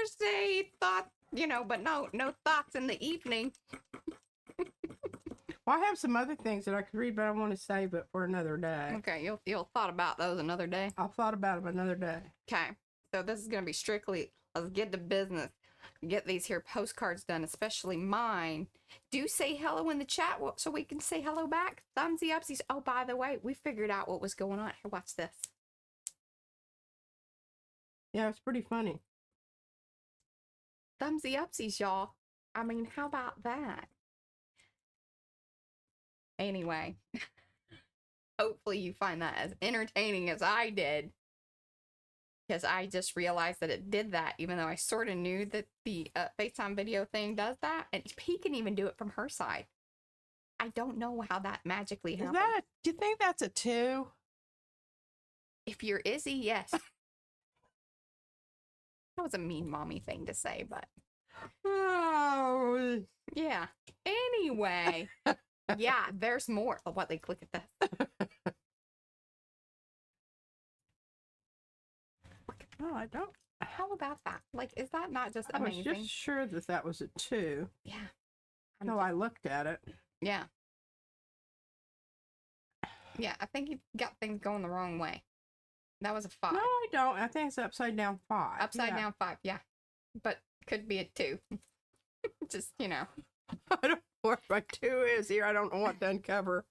Thursday thought, but no thoughts in the evening. Well, I have some other things that I could read, but I want to save it for another day. Okay, you'll thought about those another day. I'll thought about them another day. Okay, so this is gonna be strictly, let's get to business. Get these here postcards done, especially mine. Do say hello in the chat so we can say hello back. Thumbsy upsies. Oh, by the way, we figured out what was going on. Here, watch this. Yeah, it's pretty funny. Thumbsy upsies, y'all. I mean, how about that? Anyway, hopefully you find that as entertaining as I did. Because I just realized that it did that, even though I sort of knew that the FaceTime video thing does that. And he can even do it from her side. I don't know how that magically happens. Do you think that's a 2? If you're Izzy, yes. That was a mean mommy thing to say, but... Oh. Yeah. Anyway. Yeah, there's more. Oh, what, they click at this. Oh, I don't. How about that? Like, is that not just amazing? I was just sure that that was a 2. Yeah. No, I looked at it. Yeah. Yeah, I think you got things going the wrong way. That was a 5. No, I don't. I think it's upside down 5. Upside down 5, yeah. But could be a 2. Just, I don't know where my 2 is here. I don't know what to uncover.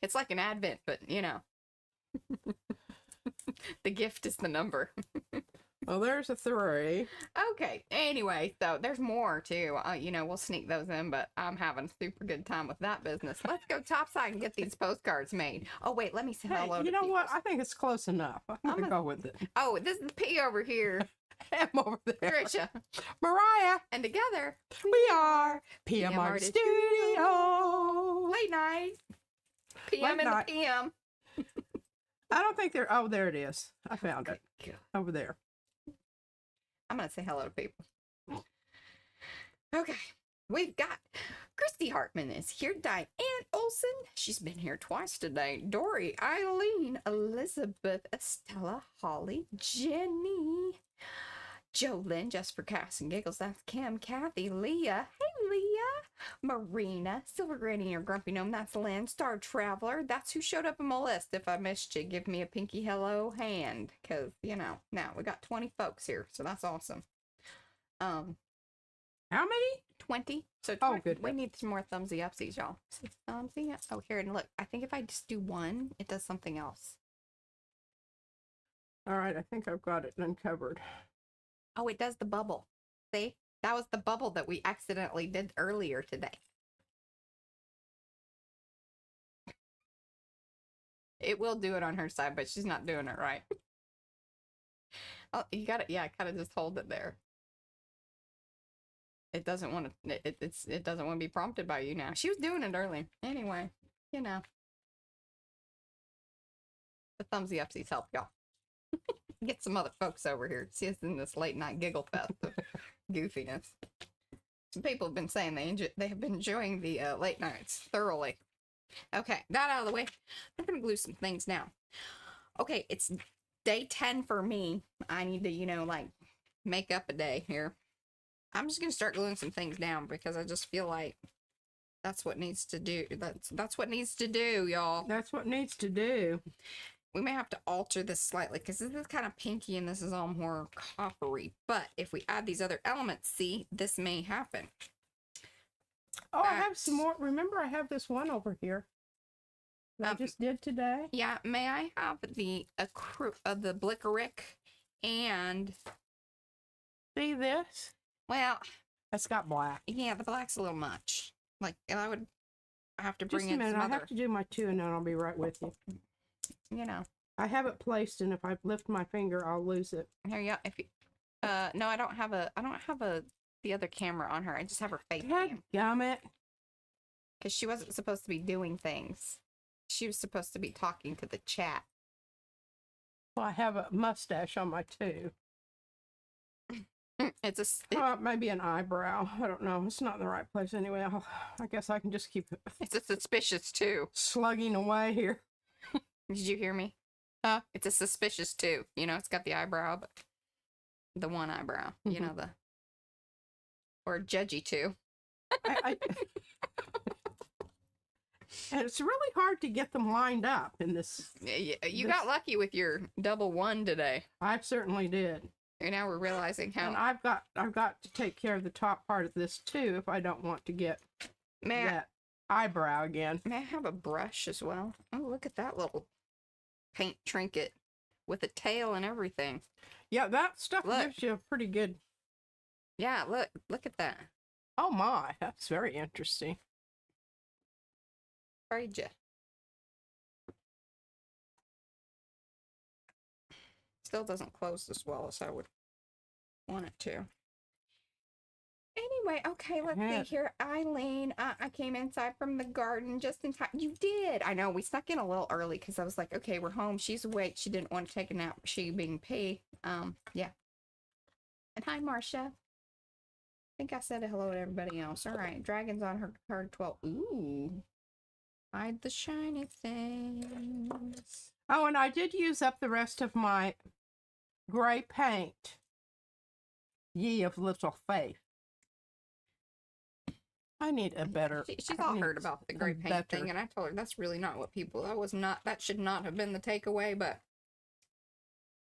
It's like an advent, but, the gift is the number. Well, there's a 3. Okay. Anyway, so there's more too. We'll sneak those in, but I'm having a super good time with that business. Let's go topside and get these postcards made. Oh wait, let me say hello. Hey, you know what? I think it's close enough. I'm gonna go with it. Oh, this is P over here. I'm over there. Trisha. Mariah. And together we are PMR Studio. Late night. PM in the PM. I don't think they're. Oh, there it is. I found it. Over there. I'm going to say hello to people. Okay. We've got Christy Hartman is here. Diane Olson. She's been here twice today. Dory, Eileen, Elizabeth, Estella, Holly, Jenny, Jolyn, just for Cass and Giggles. That's Kim, Kathy, Leah. Hey, Leah. Marina, Silver Granny, or Grumpy Gnome. That's Lynn, Star Traveler. That's who showed up on my list. If I missed you, give me a pinky hello hand. Because, now we got 20 folks here. So that's awesome. How many? 20. So 20. Oh, good. We need some more thumbsy upsies, y'all. Thumbsy up. Oh, here, and look. I think if I just do one, it does something else. All right. I think I've got it uncovered. Oh, it does the bubble. See? That was the bubble that we accidentally did earlier today. It will do it on her side, but she's not doing it right. Oh, you got it. Yeah, kind of just hold it there. It doesn't want to. It doesn't want to be prompted by you now. She was doing it earlier. Anyway, the thumbsy upsies help y'all. Get some other folks over here. See us in this late night giggle fest of goofiness. Some people have been saying they have been enjoying the late nights thoroughly. Okay, that out of the way. I'm gonna glue some things now. Okay, it's day 10 for me. I need to, make up a day here. I'm just gonna start gluing some things down because I just feel like that's what needs to do. That's what needs to do, y'all. That's what needs to do. We may have to alter this slightly because this is kind of pinky and this is all more coppery. But if we add these other elements, see, this may happen. Oh, I have some more. Remember, I have this one over here that I just did today. Yeah, may I have the Blickerick and... See this? Well... It's got black. Yeah, the black's a little much. Like, I have to bring just a minute. in some I have to do my 2 and then I'll be right with you. I have it placed, and if I lift my finger, I'll lose it. Here, yeah. If you, no, I don't have the other camera on her. I just have her face cam. Gummit. Because she wasn't supposed to be doing things. She was supposed to be talking to the chat. Well, I have a mustache on my 2. It's maybe an eyebrow. I don't know. It's not in the right place anyway. I guess I can just keep it. It's a suspicious 2. Slugging away here. Did you hear me? It's a suspicious 2. It's got the eyebrow, but the one eyebrow. You know, or judgy two. And it's really hard to get them lined up in this. You got lucky with your double one today. I certainly did. And now we're realizing how. And I've got to take care of the top part of this too if I don't want to get that eyebrow again. May I have a brush as well? Oh, look at that little paint trinket with a tail and everything. Yeah, that stuff gives you a pretty good. Yeah, look at that. Oh my, that's very interesting. Afraid you. Still doesn't close as well as I would want it to. Anyway, okay, let's see here. Eileen, I came inside from the garden just in time. You did. I know, we snuck in a little early because I was like, okay, we're home. She's awake. She didn't want to take a nap. She being P. Yeah. And hi, Marcia. I think I said hello to everybody else. All right, Dragon's on her card 12. Ooh. Hide the shiny things. Oh, and I did use up the rest of my gray paint. Ye of little faith. I need a better. She's all heard about the gray paint thing, and I told her that's really not what people. That should not have been the takeaway. But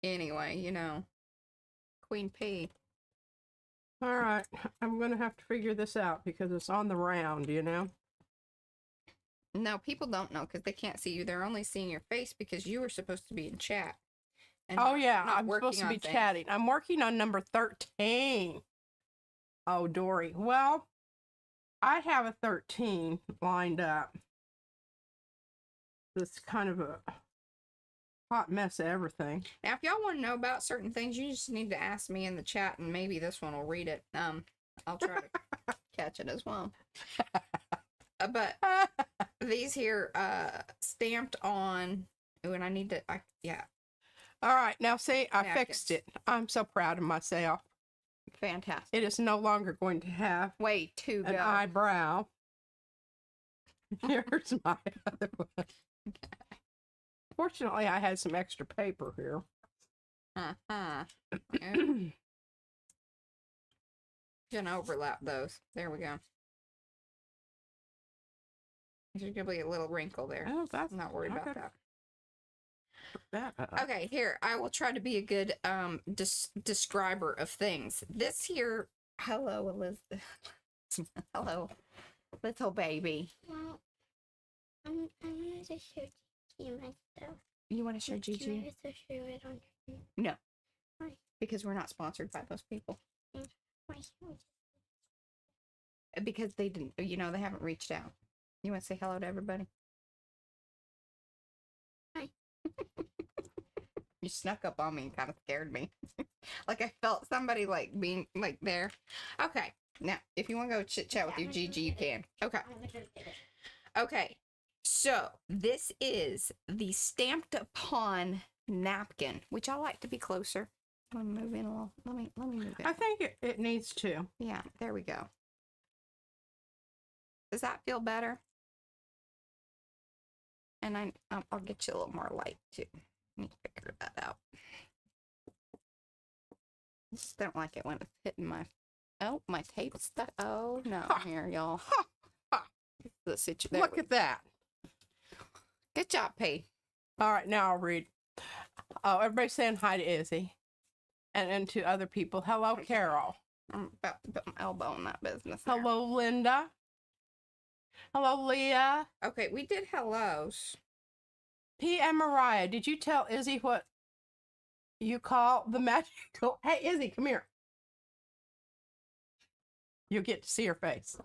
anyway, you know, Queen P. All right, I'm gonna have to figure this out because it's on the round, you know. No, people don't know because they can't see you. They're only seeing your face because you were supposed to be in chat. And I'm supposed to be chatting. I'm working on number 13. Oh, Dory. Well, I have a 13 lined up. It's kind of a hot mess of everything. Now, if y'all want to know about certain things, you just need to ask me in the chat, and maybe this one will read it. I'll try to catch it as well. But these here stamped on. Ooh, and I need to. Yeah. All right, now see, I fixed it. I'm so proud of myself. Fantastic. It is no longer going to have an eyebrow. Here's my other one. Okay. Fortunately, I had some extra paper here. Gonna overlap those. There we go. There's gonna be a little wrinkle there. Oh, that's I'm not worried about that. That Okay, here, I will try to be a good describer of things. This here, hello, Elizabeth. Hello, little baby. Well, I want to show Gigi my stuff. You want to show Gigi? Can I also show it on your... No. Why? Because we're not sponsored by those people. Why? Because they didn't, you know, they haven't reached out. You want to say hello to everybody? Hi. You snuck up on me and kind of scared me. Like I felt somebody like being like there. Okay. Now, if you want to go chit chat with your Gigi, you can. Okay. Okay. So this is the stamped upon napkin, which I like to be closer. Let me move in a little. Let me move in. I think it needs to. Yeah, there we go. Does that feel better? And I'll get you a little more light too. Let me figure that out. I just don't like it when it's hitting my. Oh, my tape stuck. Oh no, here y'all. The situation. Look at that. Good job, P. All right, now I'll read. Oh, everybody's saying hi to Izzy, and then to other people. Hello, Carol. I'm about to put my elbow in that business. There. Hello, Linda. Hello, Leah. Okay, we did hellos. P and Mariah, did you tell Izzy what you call the magical? Hey, Izzy, come here. You'll get to see her face.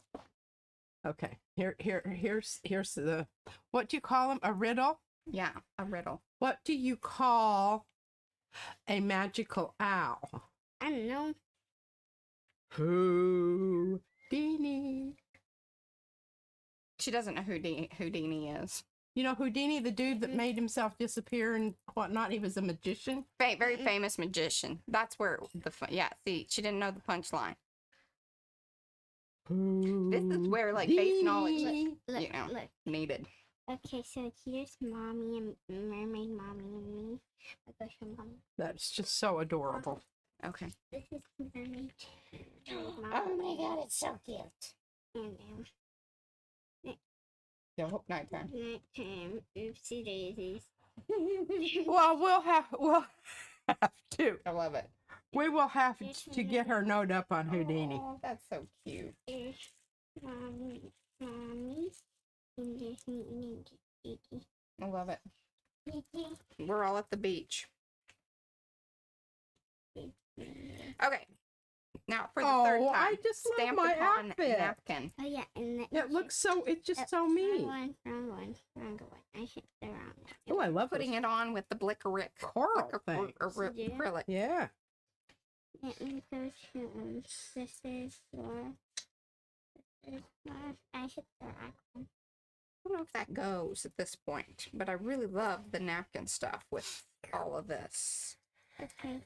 Okay, here's the. What do you call them? A riddle? Yeah, a riddle. What do you call a magical owl? I don't know. Houdini. She doesn't know who Houdini is. You know Houdini, the dude that made himself disappear and whatnot? He was a magician. Very famous magician. That's where the fun. Yeah, see, she didn't know the punchline. This is where like base knowledge, Look, look. needed. Okay, so here's Mommy and Mermaid Mommy and me. I'll go show Mommy. That's just so adorable. Okay. This is Mommy. Oh my god, it's so cute. And Still hope nighttime. nighttime. Oopsie daisies. Well, we'll have to. I love it. We will have to get her note up on Houdini. Oh, that's so cute. There's Mommy. And there's me and Gigi. I love it. Gigi. We're all at the beach. Okay. Now for the third time. I just love stamped my upon outfit. napkin. Oh yeah, and It looks so, it's just so me. Wrong one. I hit the wrong one. Oh, I love Putting it on with the Blick coral thing. Yeah. acrylic. Yeah. Let me go to this is for. I hit the right one. I don't know if that goes at this point, but I really love the napkin stuff with all of this. Okay,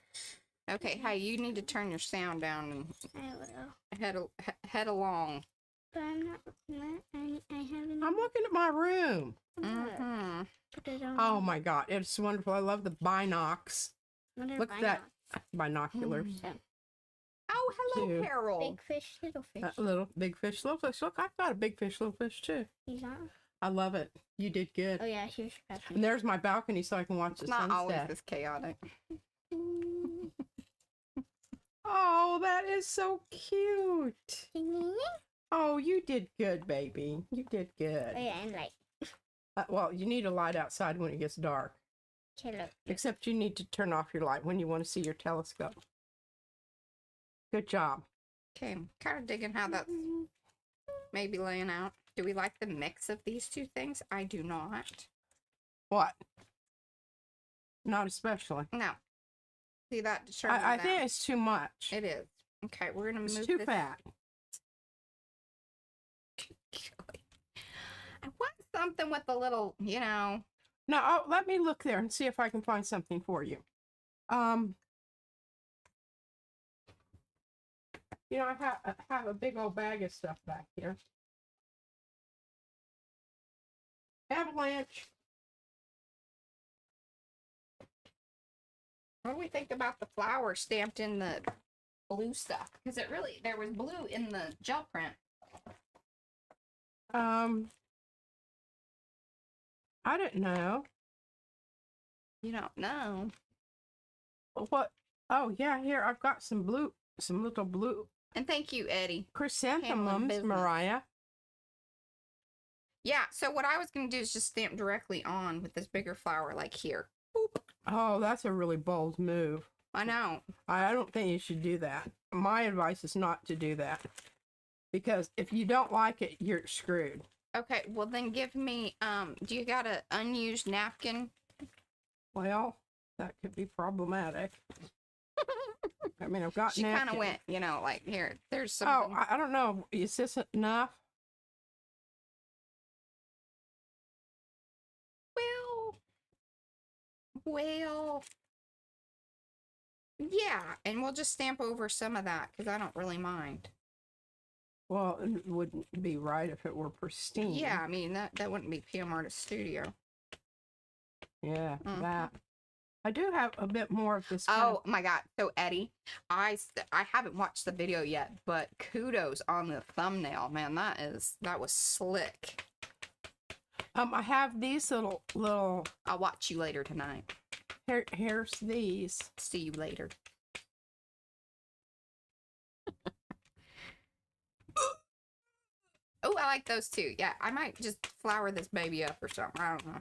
Okay, hey, you need to turn your sound down I will. and head along. But I'm not looking at. I haven't. I'm looking at my room. Mm-hmm. Put it on. Oh my god, it's wonderful. I love the binocs. What are Look at that. Binoculars. Oh, hello, Cute. Carol. Big fish, little fish. Little big fish, little fish. Look, I've got a big fish, little fish too. He's on. I love it. You did good. Oh yeah, here's Peppy. And there's my balcony so I can watch the It's not always sunset. this chaotic. Oh, that is so cute. Oh Oh, you did good, baby. You did good. yeah, and like, Well, you need a light outside when it gets dark. okay, look. Except you need to turn off your light when you want to see your telescope. Good job. Okay, I'm kind of digging how that's maybe laying out. Do we like the mix of these two things? I do not. What? Not especially. No. See that? I think it's too much. it is. Okay, we're gonna move It's too this. fat. I want something with a little, you know. Now, let me look there and see if I can find something for you. You know, I have a big old bag of stuff back here. Avalanche. What do we think about the flower stamped in the blue stuff? Because there was blue in the gel print. I didn't know. You don't know. What? Oh, yeah, here, I've got some little blue And thank you, Eddie. chrysanthemums, business. Mariah. Yeah, so what I was going to do is just stamp directly on with this bigger flower, like here. Boop. Oh, that's a really bold move. I know. I don't think you should do that. My advice is not to do that. Because if you don't like it, you're screwed. Okay, well then give me, do you got an unused napkin? Well, that could be problematic. I mean, I've got She kind of napkins. went, you know, like here, there's some. Oh, I don't know. Is this enough? Well, yeah, and we'll just stamp over some of that because I don't really mind. Well, it wouldn't be right if it were pristine. Yeah, I mean, that wouldn't be PM Artist Studio. Yeah, Mhm. that. I do have a bit more of this. Oh my God. So Eddie, I haven't watched the video yet, but kudos on the thumbnail, man. That was slick. I have these little. I'll watch you later tonight. Here's these. See you later. Oh, I like those too. Yeah, I might just flower this baby up or something. I don't know.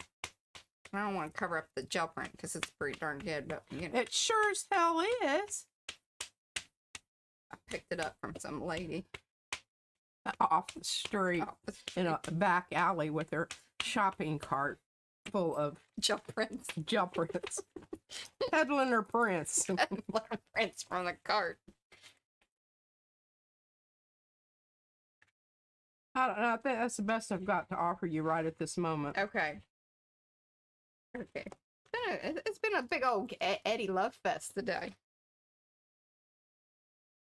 I don't want to cover up the gel print because it's pretty darn good, but you know, It sure as hell is. I picked it up from some lady Off the street off the in a back alley with her shopping cart full of gel prints. gel prints. Peddling her prints. Little prints from the cart. I don't know. I think that's the best I've got to offer you right at this moment. Okay. Okay. It's been a big old Eddie Love Fest today.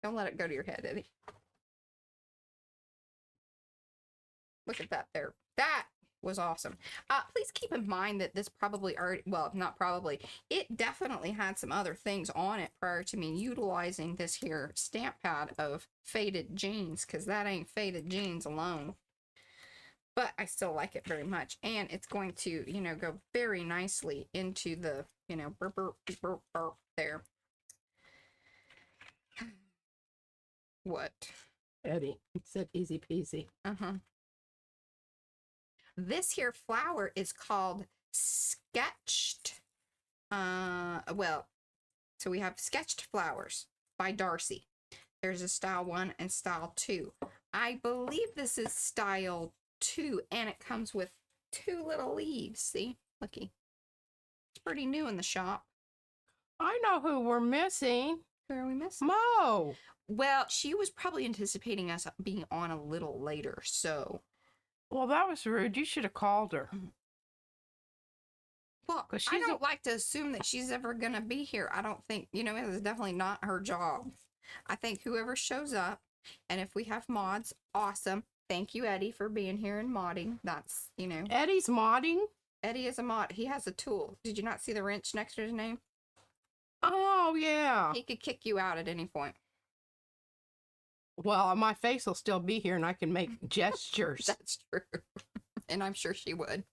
Don't let it go to your head, Eddie. Look at that there. That was awesome. Please keep in mind that this probably already, well, not probably, it definitely had some other things on it prior to me utilizing this here stamp pad of faded jeans, because that ain't faded jeans alone. But I still like it very much, and it's going to, you know, go very nicely into the, you know, burp, burp, burp, burp there. What? Eddie, it said easy peasy. This here flower is called Sketched. Well, so we have Sketched Flowers by Darcy. There's a style 1 and style 2. I believe this is style 2, and it comes with 2 little leaves. See, looky. It's pretty new in the shop. I know who we're missing. Who are we missing? Mo. Well, she was probably anticipating us being on a little later, so. Well, that was rude. You should have called her. Well, I don't like to assume that she's ever going to be here. I don't think, you know, it is definitely not her job. I think whoever shows up, and if we have mods, awesome. Thank you, Eddie, for being here and modding. That's, you know. Eddie's modding? Eddie is a mod. He has a tool. Did you not see the wrench next to his name? Oh, yeah. He could kick you out at any point. Well, my face will still be here and I can make gestures. That's true. And I'm sure she would.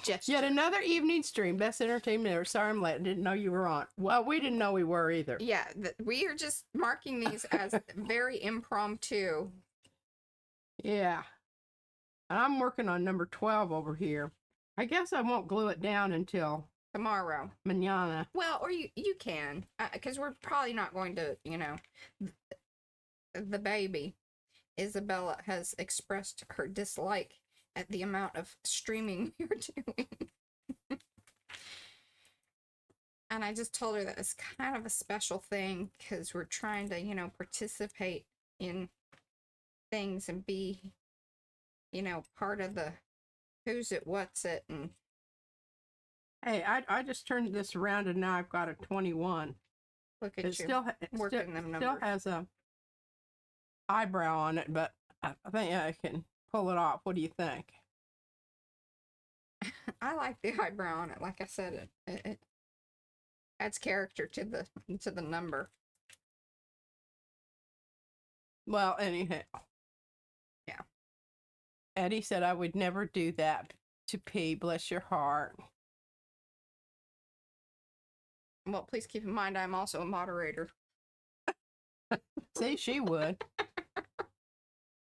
Gesture. Yet another evening stream. Best entertainment ever. Sorry I'm late. I didn't know you were on. Well, we didn't know we were either. Yeah, we are just marking these as very impromptu. Yeah. I'm working on number 12 over here. I guess I won't glue it down until tomorrow. Mañana. Well, or you can, because we're probably not going to, you know, the baby, Isabella, has expressed her dislike at the amount of streaming we're doing. And I just told her that it's kind of a special thing because we're trying to, you know, participate in things and be, you know, part of the who's it, what's it, and hey, I just turned this around and now I've got a 21. Look at it you still working them numbers. Still has a eyebrow on it, but I think I can pull it off. What do you think? I like the eyebrow on it. Like I said, it adds character to the number. Well, anyhow. Yeah. Eddie said I would never do that to P. Bless your heart. Well, please keep in mind I'm also a moderator. See, she would.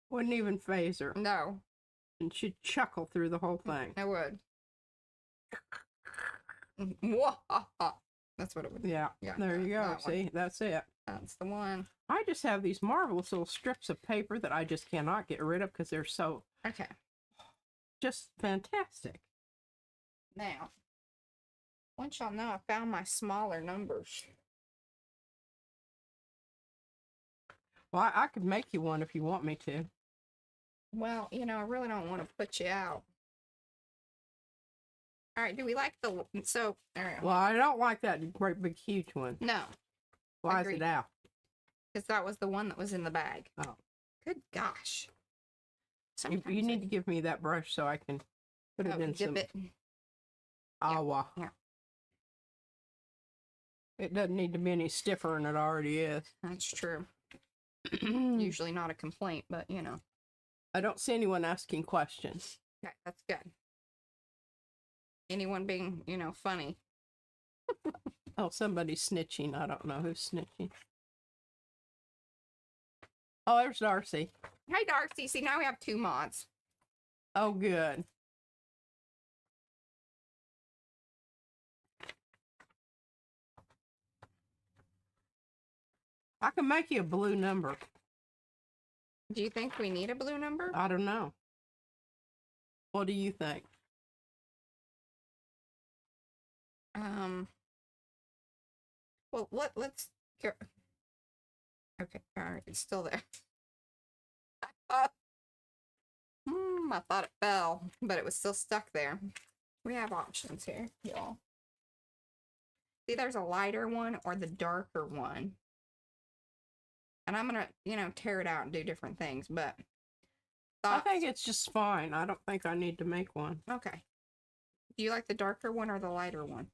Wouldn't even phase her. No. And she'd chuckle through the whole thing. I would. That's what it would be. Yeah. There you go. See, that's it. That's the one. I just have these marvelous little strips of paper that I just cannot get rid of because they're so just fantastic. Now, once y'all know I found my smaller numbers. Well, I could make you one if you want me to. Well, you know, I really don't want to put you out. All right, do we like the, so, all right. Well, I don't like that great big huge one. No. Why is it out? Because that was the one that was in the bag. Oh. Good gosh. You need to give me that brush so I can put it in some agua. Yeah. It doesn't need to be any stiffer than it already is. That's true. Usually not a complaint, but you know. I don't see anyone asking questions. Okay, that's good. Anyone being, you know, funny. Oh, somebody's snitching. I don't know who's snitching. Oh, there's Darcy. Hey, Darcy. See, now we have 2 mods. Oh, good. I can make you a blue number. Do you think we need a blue number? I don't know. What do you think? Well, let's go. Okay, all right, it's still there. I thought it fell, but it was still stuck there. We have options here, y'all. See, there's a lighter one or the darker one. And I'm gonna, you know, tear it out and do different things, but I think it's just fine. I don't think I need to make one. Okay. Do you like the darker one or the lighter one?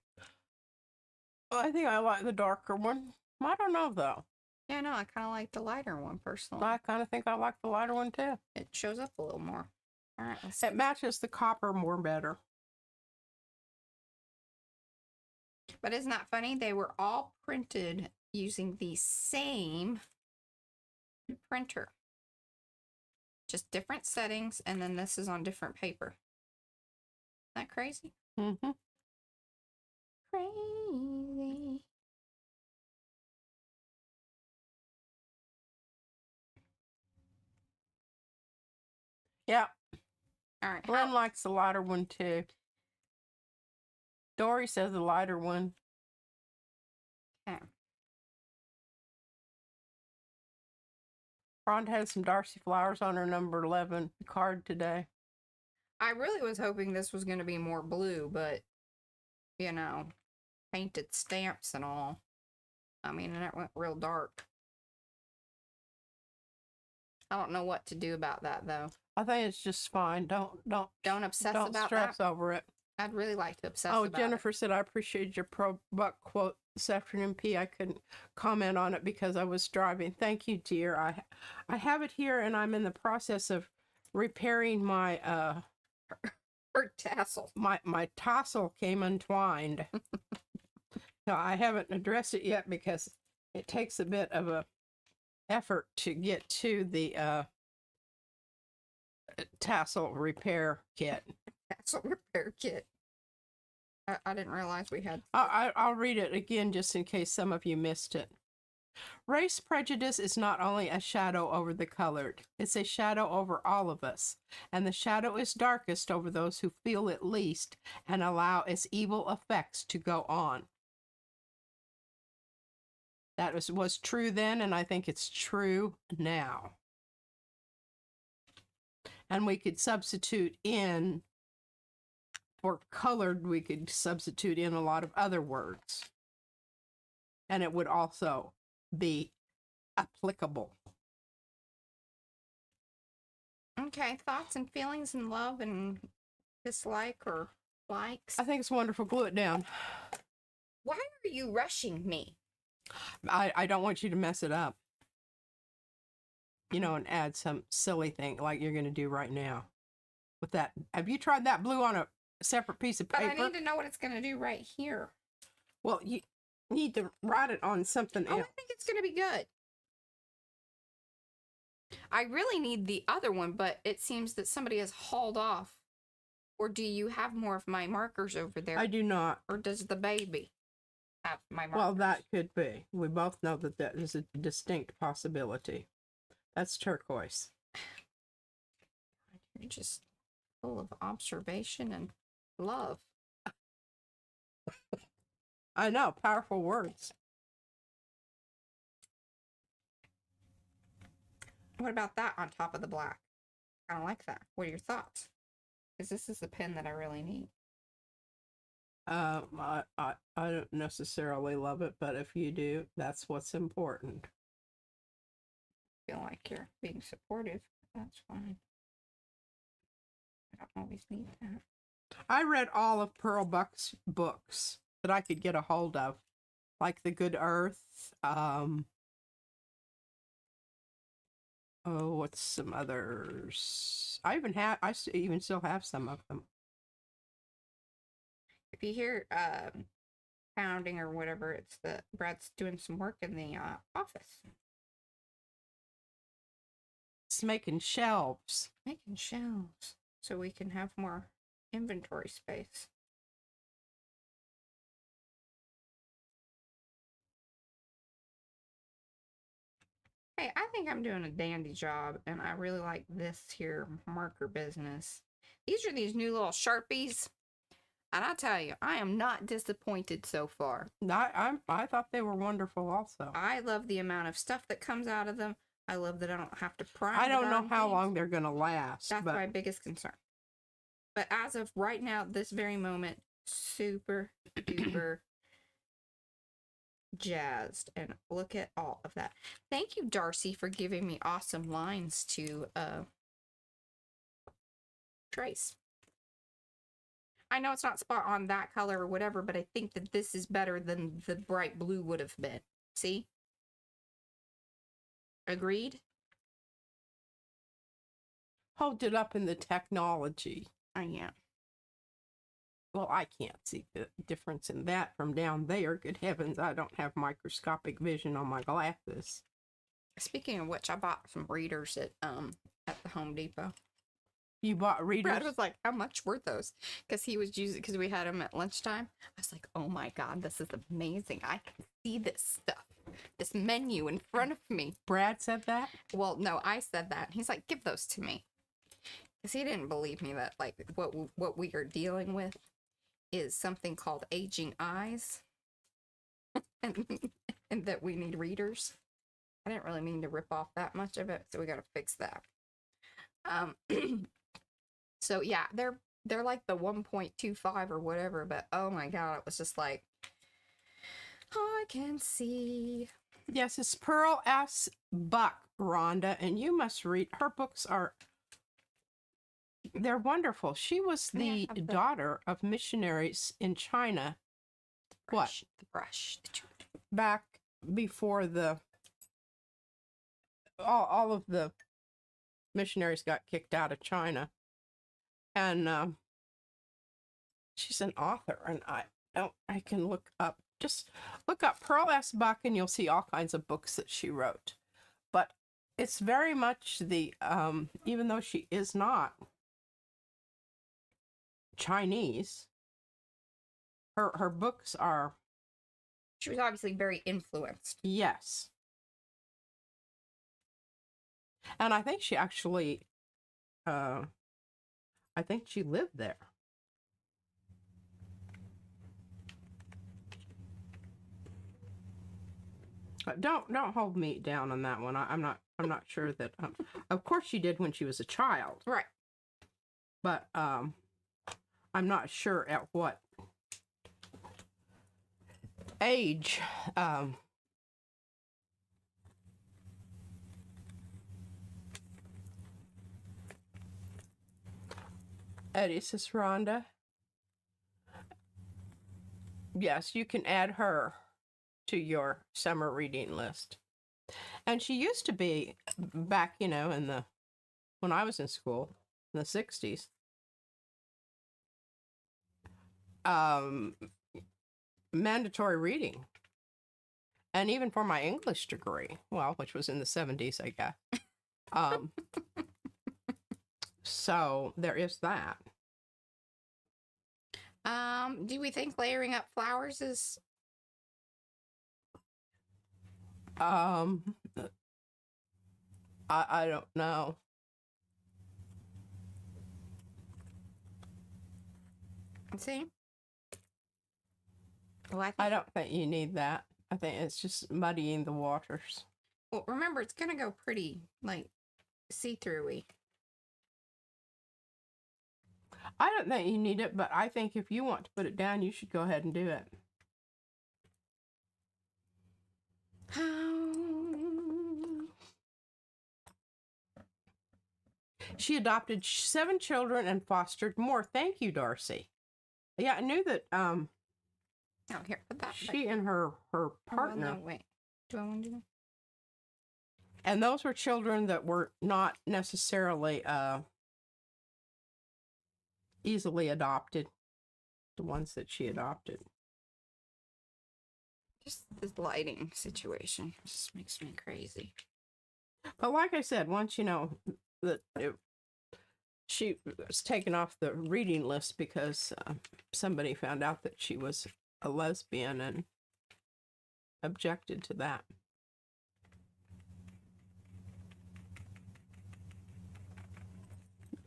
I think I like the darker one. I don't know, though. Yeah, no, I kind of like the lighter one, personally. I kind of think I like the lighter one, too. It shows up a little more. All right, let's It matches the copper more better. But isn't that funny? They were all printed using the same printer. Just different settings, and then this is on different paper. Isn't that crazy? Mm-hmm. Crazy. Yeah. All right. Glenn likes the lighter one, too. Dory says the lighter one. Okay. Rhonda had some Darcy flowers on her number 11 card today. I really was hoping this was going to be more blue, but, you know, painted stamps and all. I mean, and it went real dark. I don't know what to do about that, though. I think it's just fine. Don't obsess about that. Don't stress over it. I'd really like to obsess about it. Oh, Jennifer said, I appreciate your pro buck quote this afternoon, P. I couldn't comment on it because I was driving. Thank you, dear. I have it here, and I'm in the process of repairing my her tassel. My tassel came untwined. So I haven't addressed it yet because it takes a bit of a effort to get to the tassel repair kit. Tassel repair kit. I didn't realize we had. I'll read it again just in case some of you missed it. Race prejudice is not only a shadow over the colored, it's a shadow over all of us, and the shadow is darkest over those who feel it least and allow its evil effects to go on. That was true then, and I think it's true now. And we could substitute in, for colored, we could substitute in a lot of other words. And it would also be applicable. Okay, thoughts and feelings and love and dislike or likes? I think it's wonderful. Glue it down. Why are you rushing me? I don't want you to mess it up. You know, and add some silly thing like you're going to do right now. With that, have you tried that blue on a separate piece of paper? But I need to know what it's going to do right here. Well, you need to write it on something else. I think it's going to be good. I really need the other one, but it seems that somebody has hauled off. Or do you have more of my markers over there? I do not. Or does the baby have my markers? Well, that could be. We both know that that is a distinct possibility. That's turquoise. You're just full of observation and love. I know, powerful words. What about that on top of the black? I don't like that. What are your thoughts? Because this is the pen that I really need. I don't necessarily love it, but if you do, that's what's important. I feel like you're being supportive. That's fine. I don't always need that. I read all of Pearl Buck's books that I could get a hold of, like The Good Earth. What's some others? I even still have some of them. If you hear pounding or whatever, it's the Brad's doing some work in the office. It's making shelves. Making shelves so we can have more inventory space. Hey, I think I'm doing a dandy job, and I really like this here marker business. These are these new little Sharpies, and I tell you, I am not disappointed so far. I thought they were wonderful also. I love the amount of stuff that comes out of them. I love that I don't have to prime. I don't know how long they're going to last. That's my biggest concern. But as of right now, this very moment, super duper jazzed, and look at all of that. Thank you, Darcy, for giving me awesome lines to trace. I know it's not spot on that color or whatever, but I think that this is better than the bright blue would have been. See? Agreed? Hold it up in the technology. Oh, yeah. Well, I can't see the difference in that from down there. Good heavens, I don't have microscopic vision on my glasses. Speaking of which, I bought some readers at the Home Depot. You bought readers? Brad was like, how much were those? Because he was using, because we had them at lunchtime. I was like, oh my God, this is amazing. I can see this stuff, this menu in front of me. Brad said that? Well, no, I said that. He's like, give those to me. Because he didn't believe me that, like, what we are dealing with is something called aging eyes. and that we need readers. I didn't really mean to rip off that much of it, so we got to fix that. So yeah, they're like the 1.25 or whatever, but oh my God, it was just like, I can see. Yes, it's Pearl S. Buck, Rhonda, and you must read her books. They're wonderful. She was the daughter of missionaries in China. The brush. Back before all of the missionaries got kicked out of China. And she's an author, and I can just look up Pearl S. Buck, and you'll see all kinds of books that she wrote. But it's very much the, even though she is not Chinese, her books are... She was obviously very influenced. Yes. And I think she actually, I think she lived there. Don't hold me down on that one. I'm not sure that. Of course, she did when she was a child, right? But I'm not sure at what age. Eddie says, Rhonda. Yes, you can add her to your summer reading list. And she used to be back, when I was in school in the 60s. Mandatory reading. And even for my English degree, well, which was in the 70s, I guess. So there is that. Do we think layering up flowers is... I don't know. See? Well, I don't think you need that. I think it's just muddying the waters. Well, remember, it's going to go pretty, like, see-through-y. I don't think you need it, but I think if you want to put it down, you should go ahead and do it. She adopted 7 children and fostered more. Thank you, Darcy. Yeah, I knew that oh, here, put that. She and her partner. Oh, no, wait. Do I want to do that? And those were children that were not necessarily easily adopted. The ones that she adopted. Just this lighting situation just makes me crazy. But like I said, once you know that she was taken off the reading list because somebody found out that she was a lesbian and objected to that.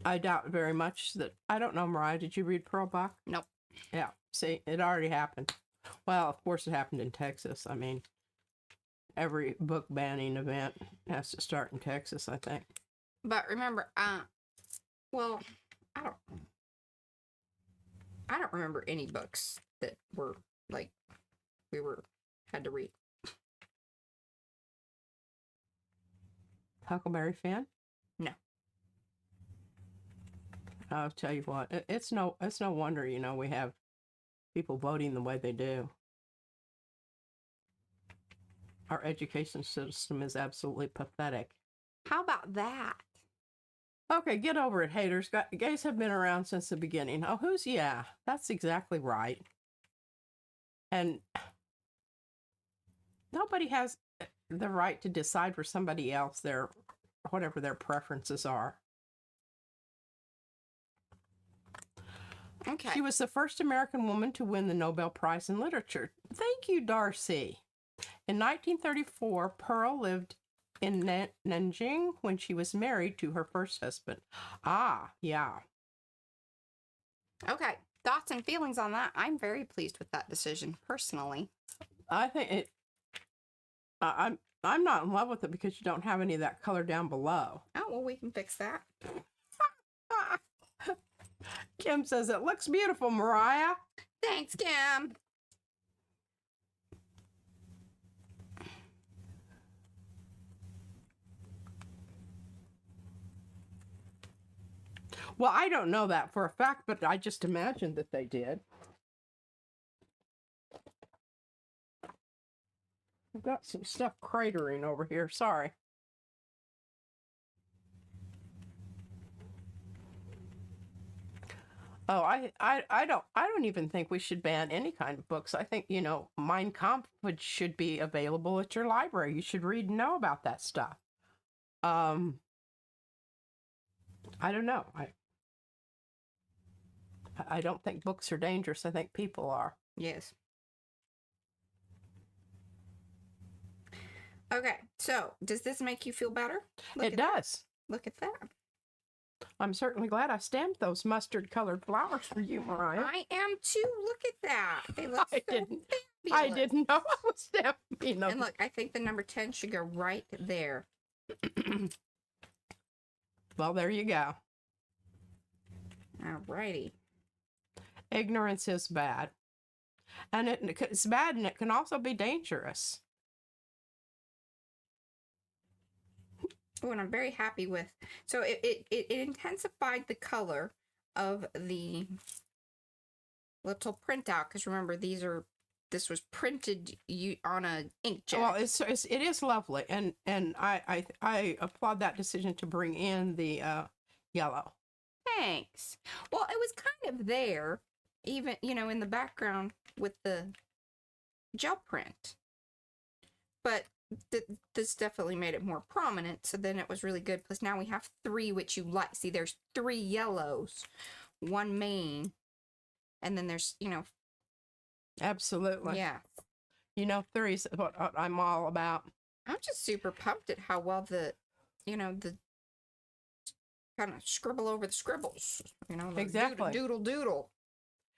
I doubt very much that... I don't know, Mariah, did you read Pearl Buck? Nope. Yeah, see, it already happened. Well, of course it happened in Texas. I mean, every book banning event has to start in Texas, I think. But remember, well, I don't remember any books that were, like, had to read. Huckleberry Finn? No. I'll tell you what, it's no wonder, we have people voting the way they do. Our education system is absolutely pathetic. How about that? Okay, get over it, haters. Gays have been around since the beginning. Oh, yeah, that's exactly right. And nobody has the right to decide for somebody else whatever their preferences are. Okay. She was the first American woman to win the Nobel Prize in Literature. Thank you, Darcy. In 1934, Pearl lived in Nanjing when she was married to her first husband. Ah, yeah. Okay. Thoughts and feelings on that? I'm very pleased with that decision, personally. I think I'm not in love with it because you don't have any of that color down below. Oh, well, we can fix that. Kim says, it looks beautiful, Mariah. Thanks, Kim. Well, I don't know that for a fact, but I just imagined that they did. I've got some stuff cratering over here. Sorry. Oh, I don't even think we should ban any kind of books. I think, Mein Kampf should be available at your library. You should read and know about that stuff. I don't know. I don't think books are dangerous. I think people are. Yes. Okay, so does this make you feel better? It does. Look at that. I'm certainly glad I stamped those mustard-colored flowers for you, Mariah. I am too. Look at that. They look I so didn't fabulous. know I was stamping them. And look, I think the number 10 should go right there. Well, there you go. Alrighty. Ignorance is bad. And it's bad, and it can also be dangerous. Oh, and I'm very happy with. So it intensified the color of the little printout, because remember this was printed on a inkjet. Well, it is lovely, and I applaud that decision to bring in the yellow. Thanks. Well, it was kind of there, even in the background with the gel print, but this definitely made it more prominent. So then it was really good. Plus now we have 3, which you like. See, there's 3 yellows, 1 main, and then there's Absolutely. yeah. 3 is what I'm all about. I'm just super pumped at how well the kind of scribble over the scribbles. The Exactly. doodle.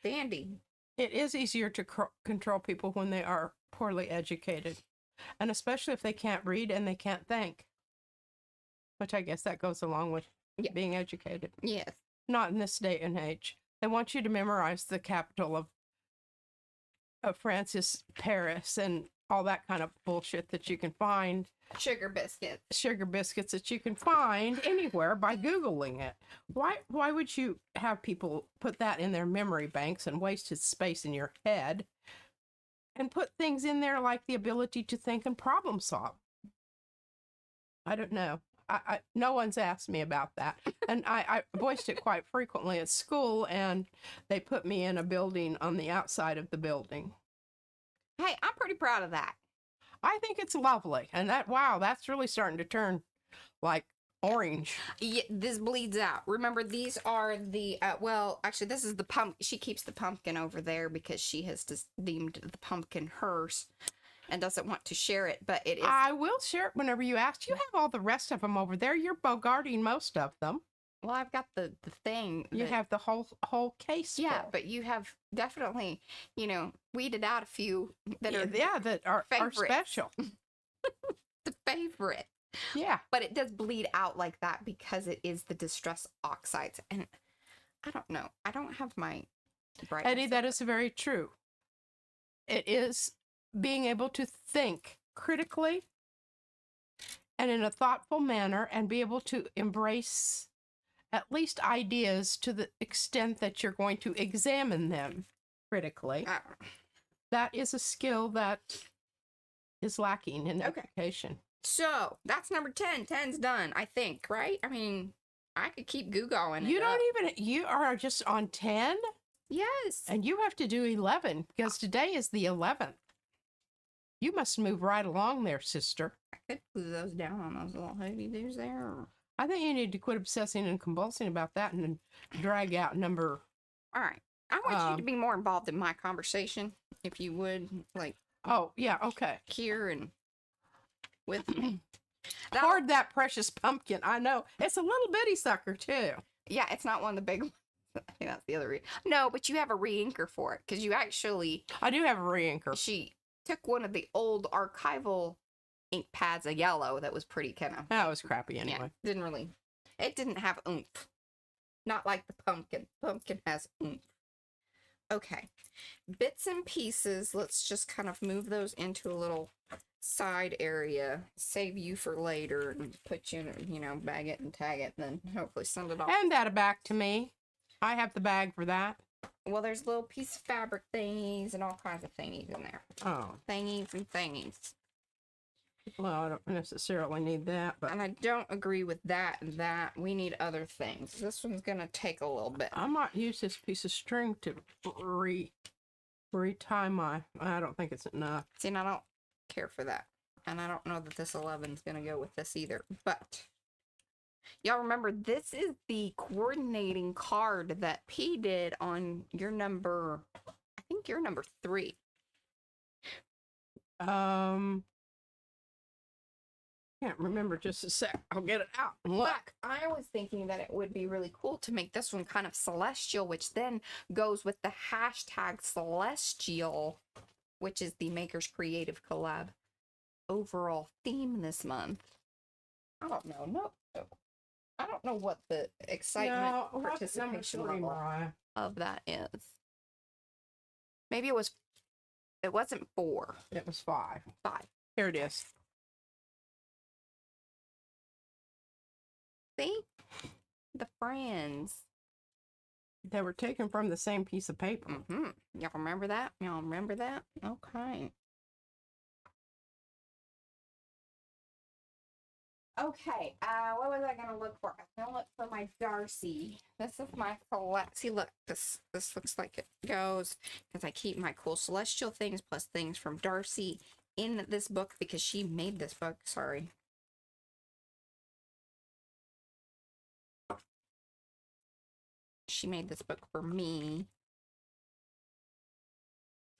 Dandy. It is easier to control people when they are poorly educated, and especially if they can't read and they can't think, which I guess that goes along with being educated. Yes. Not in this day and age. They want you to memorize the capital of Francis, Paris, and all that kind of bullshit that you can find. Sugar biscuits that you can find anywhere by Googling it. Why would you have people put that in their memory banks and waste its space in your head and put things in there like the ability to think and problem solve? I don't know. No one's asked me about that. And I voiced it quite frequently at school, and they put me in a building on the outside of the building. Hey, I'm pretty proud of that. I think it's lovely. And that's really starting to turn like orange. Yeah, this bleeds out. Remember, these are the, actually, this is the pumpkin. She keeps the pumpkin over there because she has deemed the pumpkin hers and doesn't want to share it, but it is. I will share it whenever you ask. You have all the rest of them over there. You're bogarting most of them. Well, I've got the thing. You have the whole case full. Yeah, but you have definitely, weeded out a few that are that are special. The favorite. Yeah. But it does bleed out like that because it is the distress oxides. And I don't know. I don't have my brightness. Eddie, that is very true. It is being able to think critically and in a thoughtful manner and be able to embrace at least ideas to the extent that you're going to examine them critically. That is a skill that is lacking in Okay. education. So that's number 10. 10's done, I think, right? I mean, I could keep Googling. You don't even, you are just on 10 Yes. and you have to do 11 because today is the 11th. You must move right along there, sister. I could glue those down on those little hoodie doos there. I think you need to quit obsessing and convulsing about that and then drag out number. All right. I want you to be more involved in my conversation, if you would, like. Oh, yeah, okay. Here and with me. Hoard that precious pumpkin. I know. It's a little bitty sucker, too. Yeah, it's not one of the big ones. I think that's the other No, but you have a re-inker for it, because you actually... I do have a re-inker. She took one of the old archival ink pads, a yellow, that was pretty kind of... That was crappy anyway. Yeah, didn't really... It didn't have oomph. Not like the pumpkin. Pumpkin has oomph. Okay. Bits and pieces, let's just kind of move those into a little side area. Save you for later and put you in, you know, bag it and tag it and then hopefully send it off. Hand that back to me. I have the bag for that. Well, there's little piece of fabric thingies and all kinds of thingies in there. Oh. Thingies and thingies. Well, I don't necessarily need that, but... And I don't agree with that and that. We need other things. This one's going to take a little bit. I might use this piece of string to retie my... I don't think it's enough. See, and I don't care for that. And I don't know that this 11 is going to go with this either. But, y'all remember, this is the coordinating card that P did on your number... I think you're number 3. Can't remember just a sec. I'll get it out and look. But I was thinking that it would be really cool to make this one kind of celestial, which then goes with the hashtag celestial, which is the Maker's Creative Collab overall theme this month. I don't know. No. I don't know what the excitement participation level of that is. Maybe it wasn't 4. It was 5. 5. Here it is. See? The friends. They were taken from the same piece of paper. Mm-hmm. Y'all remember that? Y'all remember that? Okay. Okay, what was I gonna look for? I'm gonna look for my Darcy. This is my collect. See, look, this looks like it goes, because I keep my cool celestial things plus things from Darcy in this book because she made this book. Sorry. She made this book for me.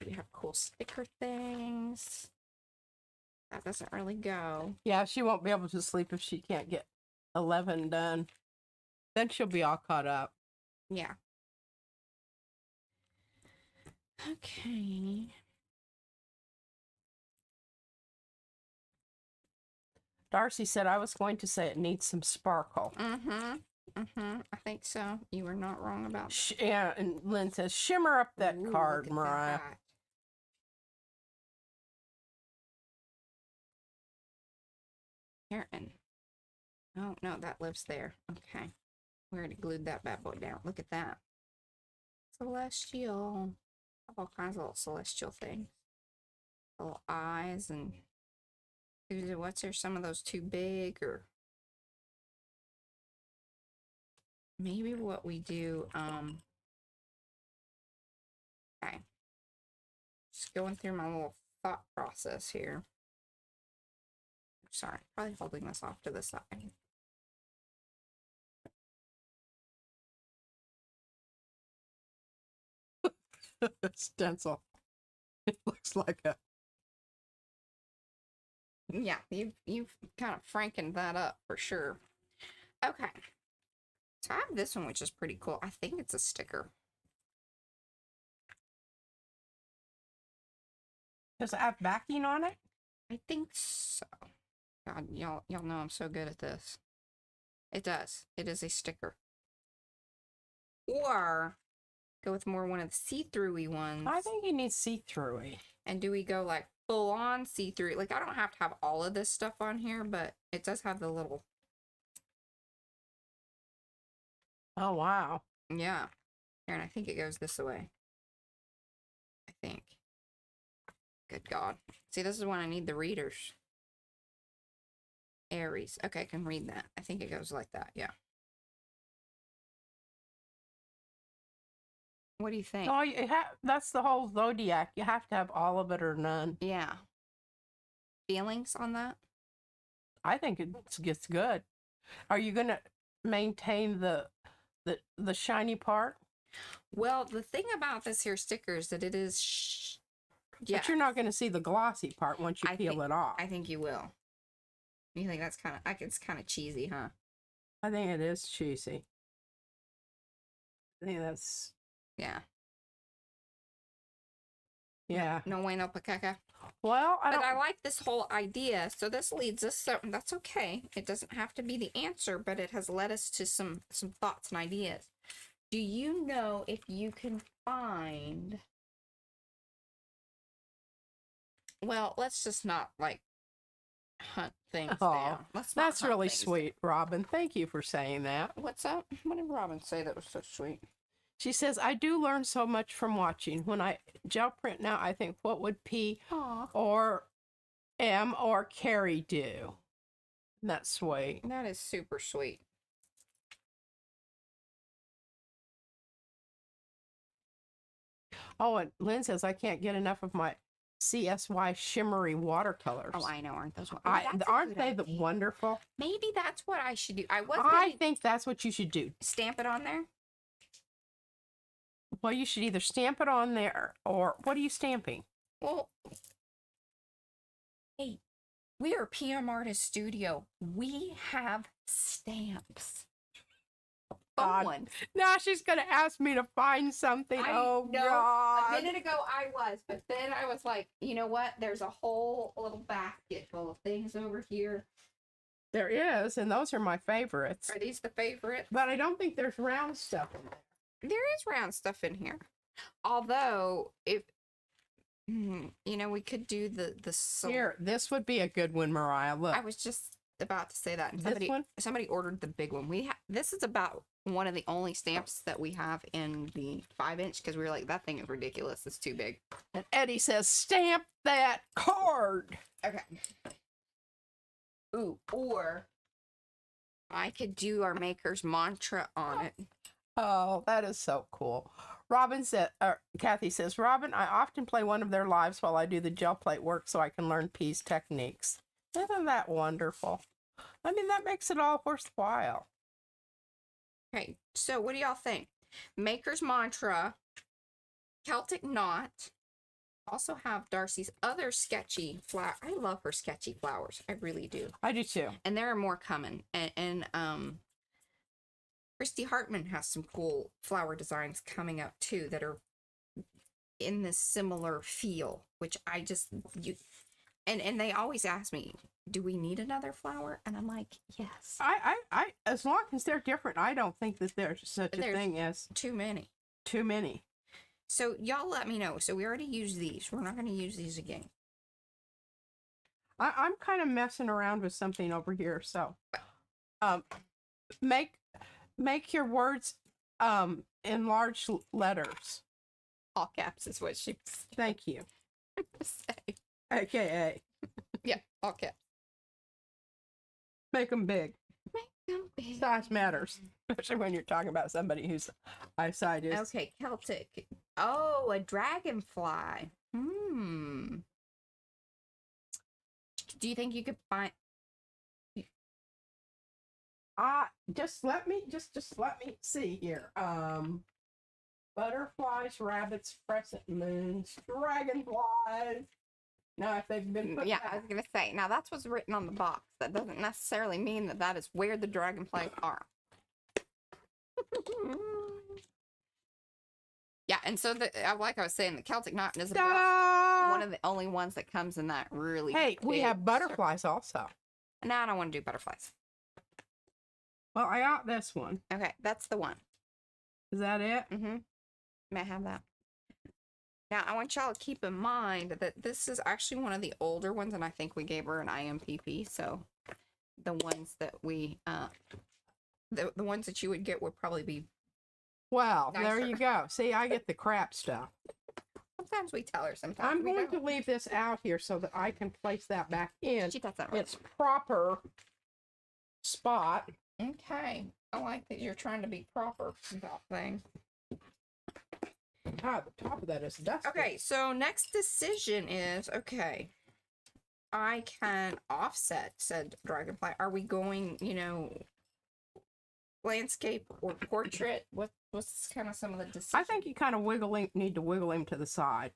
We have cool sticker things. That doesn't really go. Yeah, she won't be able to sleep if she can't get 11 done. Then she'll be all caught up. Yeah. Okay. Darcy said I was going to say it needs some sparkle. Mm-hmm. Mm-hmm. I think so. You were not wrong about that. Yeah, and Lynn says, shimmer up that Ooh, card, look at Mariah. that. Karen. Oh, no, that lives there. Okay. We already glued that bad boy down. Look at that. Celestial. All kinds of little celestial things. Little eyes and... What's there? Some of those too big or... Maybe what we do, okay. Just going through my little thought process here. Sorry, probably holding this off to the side. Stencil. It looks like a... Yeah, you've kind of frankened that up for sure. Okay. So I have this one, which is pretty cool. I think it's a sticker. Does it have backing on it? I think so. God, y'all know I'm so good at this. It does. It is a sticker. Or go with more one of the see-through-y ones. I think you need see-through-y. And do we go like full-on see-through? Like, I don't have to have all of this stuff on here, but it does have the little... Oh, wow. Yeah. Here, and I think it goes this way. I think. Good God. See, this is when I need the readers. Aries. Okay, I can read that. I think it goes like that. Yeah. What do you think? Oh, that's the whole zodiac. You have to have all of it or none. Yeah. Feelings on that? I think it's good. Are you going to maintain the shiny part? Well, the thing about this here sticker is that it is... yeah. But you're not going to see the glossy part once you peel it off. I think you will. You think that's kind of... it's kind of cheesy, huh? I think it is cheesy. I think that's... Yeah. Yeah. No bueno pacaca. Well, I like this whole idea. So this leads us... so that's okay. It doesn't have to be the answer, but it has led us to some thoughts and ideas. Do you know if you can find... well, let's just not, like, hunt things down. That's really sweet, Robin. Thank you for saying that. What's up? What did Robin say that was so sweet? She says, I do learn so much from watching. When I gel print now, I think, what would P or M or Carrie do? That's sweet. That is super sweet. Oh, and Lynn says, I can't get enough of my CSY shimmery watercolors. Oh, I know. Aren't those aren't they the wonderful? Maybe that's what I should do. I think that's what you should do. Stamp it on there? Well, you should either stamp it on there or what are you stamping? Well, hey, we are PM Artist Studio. We have stamps. God. Now she's going to ask me to find something. God. A minute ago I was, but then I was like, you know what? There's a whole little basket full of things over here. There is, and those are my favorites. Are these the favorites? But I don't think there's round stuff in there. There is round stuff in here. Although, if, we could do the Here, this would be a good one, Mariah. Look. I was just about to say that. This one? Somebody ordered the big one. This is about one of the only stamps that we have in the 5-inch because we were like, that thing is ridiculous. It's too big. And Eddie says, stamp that card. Okay. Ooh, or I could do our maker's mantra on it. Oh, that is so cool. Kathy says, Robin, I often play one of their lives while I do the gel plate work so I can learn P's techniques. Isn't that wonderful? I mean, that makes it all worthwhile. Okay, so what do y'all think? Maker's Mantra, Celtic Knot, also have Darcy's other sketchy flower. I love her sketchy flowers. I really do. I do too. And there are more coming. And Christy Hartman has some cool flower designs coming up too that are in this similar feel, which I just and they always ask me, do we need another flower? And I'm like, yes. I as long as they're different, I don't think that there's such a thing as too many. Too many. So y'all let me know. So we already used these. We're not going to use these again. I'm kind of messing around with something over here. So, make your words in large letters. All caps is what she was. Thank you. Say. AKA. Yeah, all caps. Make them big. Make them big. Size matters, especially when you're talking about somebody whose eyesight is. Okay, Celtic. Oh, a dragonfly. Do you think you could find? Just let me see here. Butterflies, rabbits, crescent moons, dragonflies. Now, if they've been put I was gonna say. Now that's what's written on the box. That doesn't necessarily mean that is where the dragonflies are. Yeah, and so like I was saying, the Celtic Knot is about one of the only ones that comes in that really. Hey, we have butterflies also. No, I don't want to do butterflies. Well, I got this one. Okay, that's the one. Is that it? Mm-hmm. May I have that? Now, I want y'all to keep in mind that this is actually one of the older ones, and I think we gave her an IMPP, so the ones that we the ones that you would get would probably be. Well, there Nicer. you go. See, I get the crap stuff. Sometimes we tell her. Sometimes I'm we going to don't. leave this out here so that I can place that back in She does that right. its proper spot. Okay. I like that you're trying to be proper about things. Ah, the top of that is dusty. Okay, so next decision is okay. I can offset said dragonfly. Are we going, landscape or portrait? What's kind of some of the decisions? I think you kind of need to wiggle him to the side.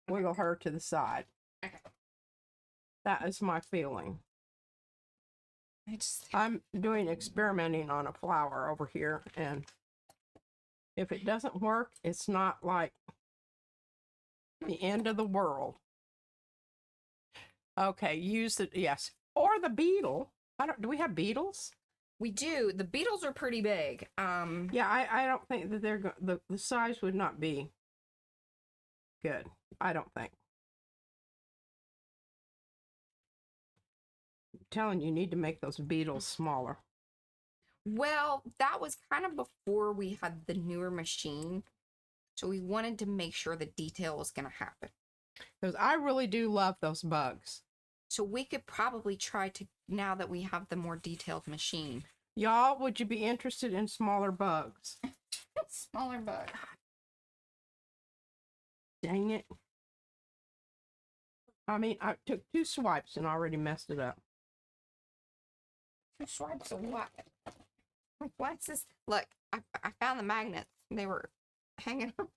Wiggle her to the side. Okay. That is my feeling. I I'm doing experimenting on a flower over here, and if it doesn't work, it's not like the end of the world. Okay, use it, yes. Or the beetle. Do we have beetles? we do. The beetles are pretty big. Yeah, I don't think that the size would not be good. I don't think. I'm telling you, need to make those beetles smaller. Well, that was kind of before we had the newer machine. So we wanted to make sure the detail was going to happen. Because I really do love those bugs. So we could probably try to, now that we have the more detailed machine. Y'all, would you be interested in smaller bugs? Smaller bug. Dang it. I mean, I took 2 swipes and already messed it up. 2 swipes of what? Like, what's this? Look, I found the magnets. They were hanging up.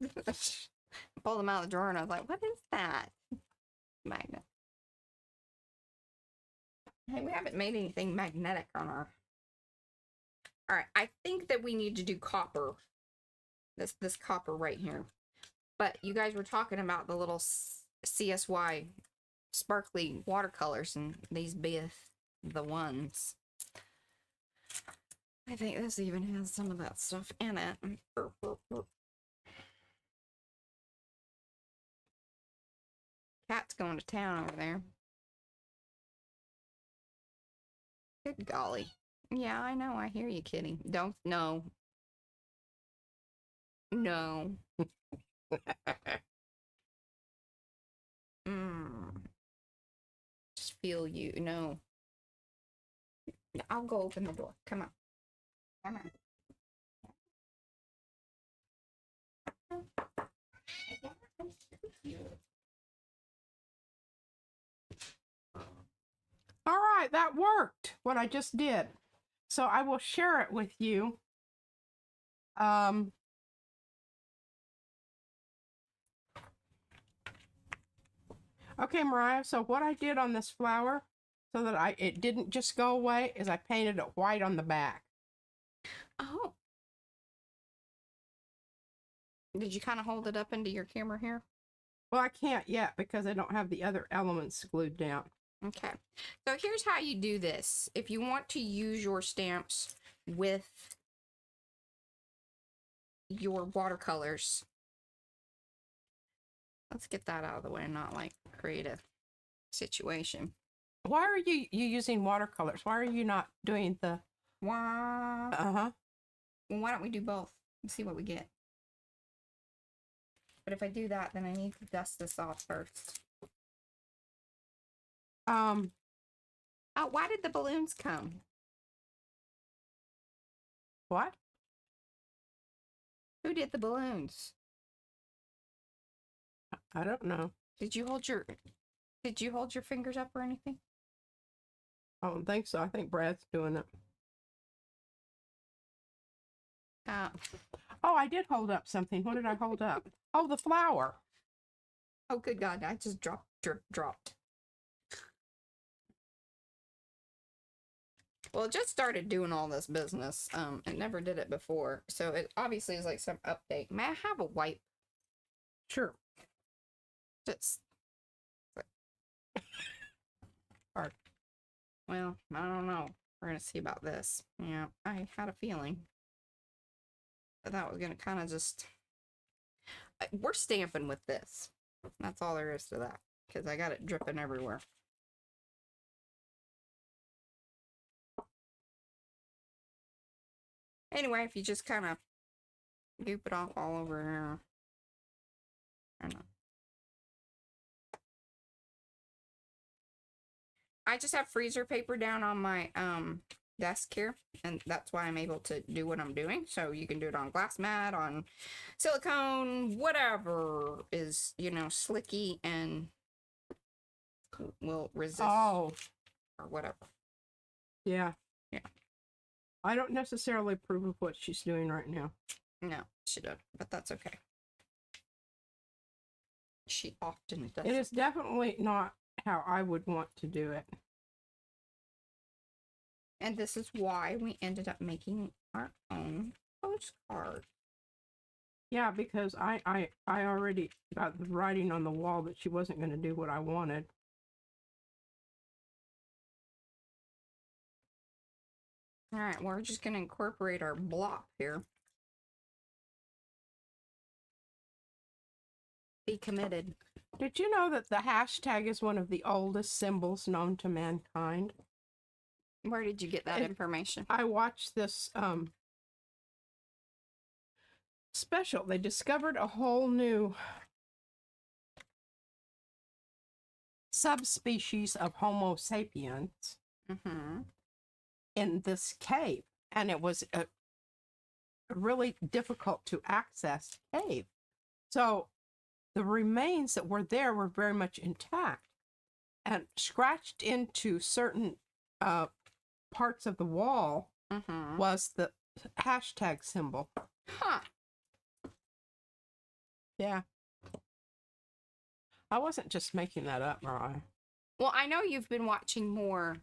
Pulled them out of the drawer and I was like, what is that? Magnet. Hey, we haven't made anything magnetic on our... Alright, I think that we need to do copper. This copper right here. But you guys were talking about the little CSY sparkly watercolors, and these be the ones. I think this even has some of that stuff in it. Cat's going to town over there. Good golly. Yeah, I know. I hear you, kitty. Don't. No. No. Just feel you. No. I'll go open the door. Come on. Come on. All right, that worked, what I just did. So I will share it with you. Okay, Mariah, so what I did on this flower, so that it didn't just go away, is I painted it white on the back. Oh. Did you kind of hold it up into your camera here? Well, I can't yet because I don't have the other elements glued down. Okay. So here's how you do this. If you want to use your stamps with your watercolors, let's get that out of the way and not like create a situation. Why are you using watercolors? Why are you not doing the... Why? Uh-huh. Well, why don't we do both and see what we get? But if I do that, then I need to dust this off first. Oh, why did the balloons come? What? Who did the balloons? I don't know. Did you hold your fingers up or anything? I don't think so. I think Brad's doing it. Oh, I did hold up something. What did I hold up? Oh, the flower. Oh, good God. I just dropped. Well, it just started doing all this business. It never did it before. So it obviously is like some update. May I have a wipe? Sure. Just. Hard. Well, I don't know. We're going to see about this. Yeah, I had a feeling that was going to kind of just... We're stamping with this. That's all there is to that. Because I got it dripping everywhere. Anyway, if you just kind of goop it off all over here. I don't know. I just have freezer paper down on my desk here, and that's why I'm able to do what I'm doing. So you can do it on glass mat, on silicone, whatever is, you know, slicky and will resist Oh, or whatever. yeah. Yeah. I don't necessarily approve of what she's doing right now. No, she doesn't, but that's okay. She often does. It is definitely not how I would want to do it. And this is why we ended up making our own postcard. Yeah, because I already got the writing on the wall that she wasn't going to do what I wanted. All right, we're just going to incorporate our block here. Be committed. Did you know that the hashtag is one of the oldest symbols known to mankind? Where did you get that information? I watched this special. They discovered a whole new subspecies of Homo sapiens Mm-hmm. in this cave, and it was a really difficult to access cave. So the remains that were there were very much intact, and scratched into certain parts of the wall Mm-hmm. was the hashtag symbol. Huh. Yeah. I wasn't just making that up, Mariah. Well, I know you've been watching more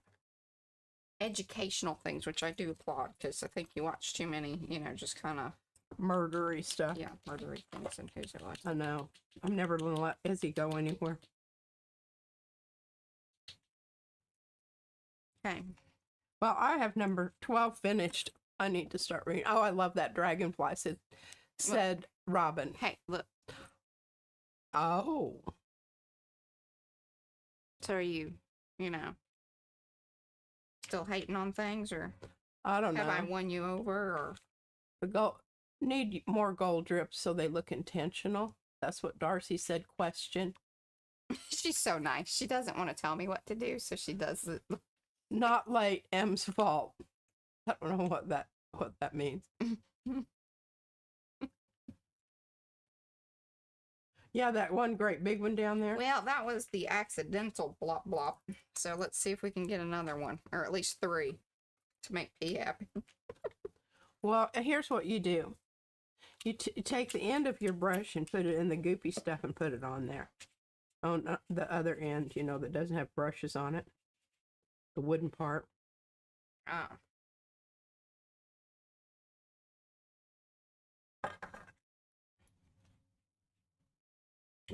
educational things, which I do applaud, because I think you watch too many, you know, just kind of, Murdery stuff. yeah, murdery things, and who's it like? I know. I'm never going to let Izzy go anywhere. Okay. Well, I have number 12 finished. I need to start reading. Oh, I love that dragonfly, said Robin. Hey, look. Oh. So are you, you know, still hating on things, or I don't know. have I won you over, or? The gold, need more gold drips so they look intentional. That's what Darcy said, question. She's so nice. She doesn't want to tell me what to do, so she does it. Not late, M's fault. I don't know what that means. Yeah, that one great big one down there. Well, that was the accidental blop blop. So let's see if we can get another one, or at least 3, to make P happy. Well, here's what you do. You take the end of your brush and put it in the goopy stuff and put it on there. On the other end, you know, that doesn't have brushes on it. The wooden part. Ah.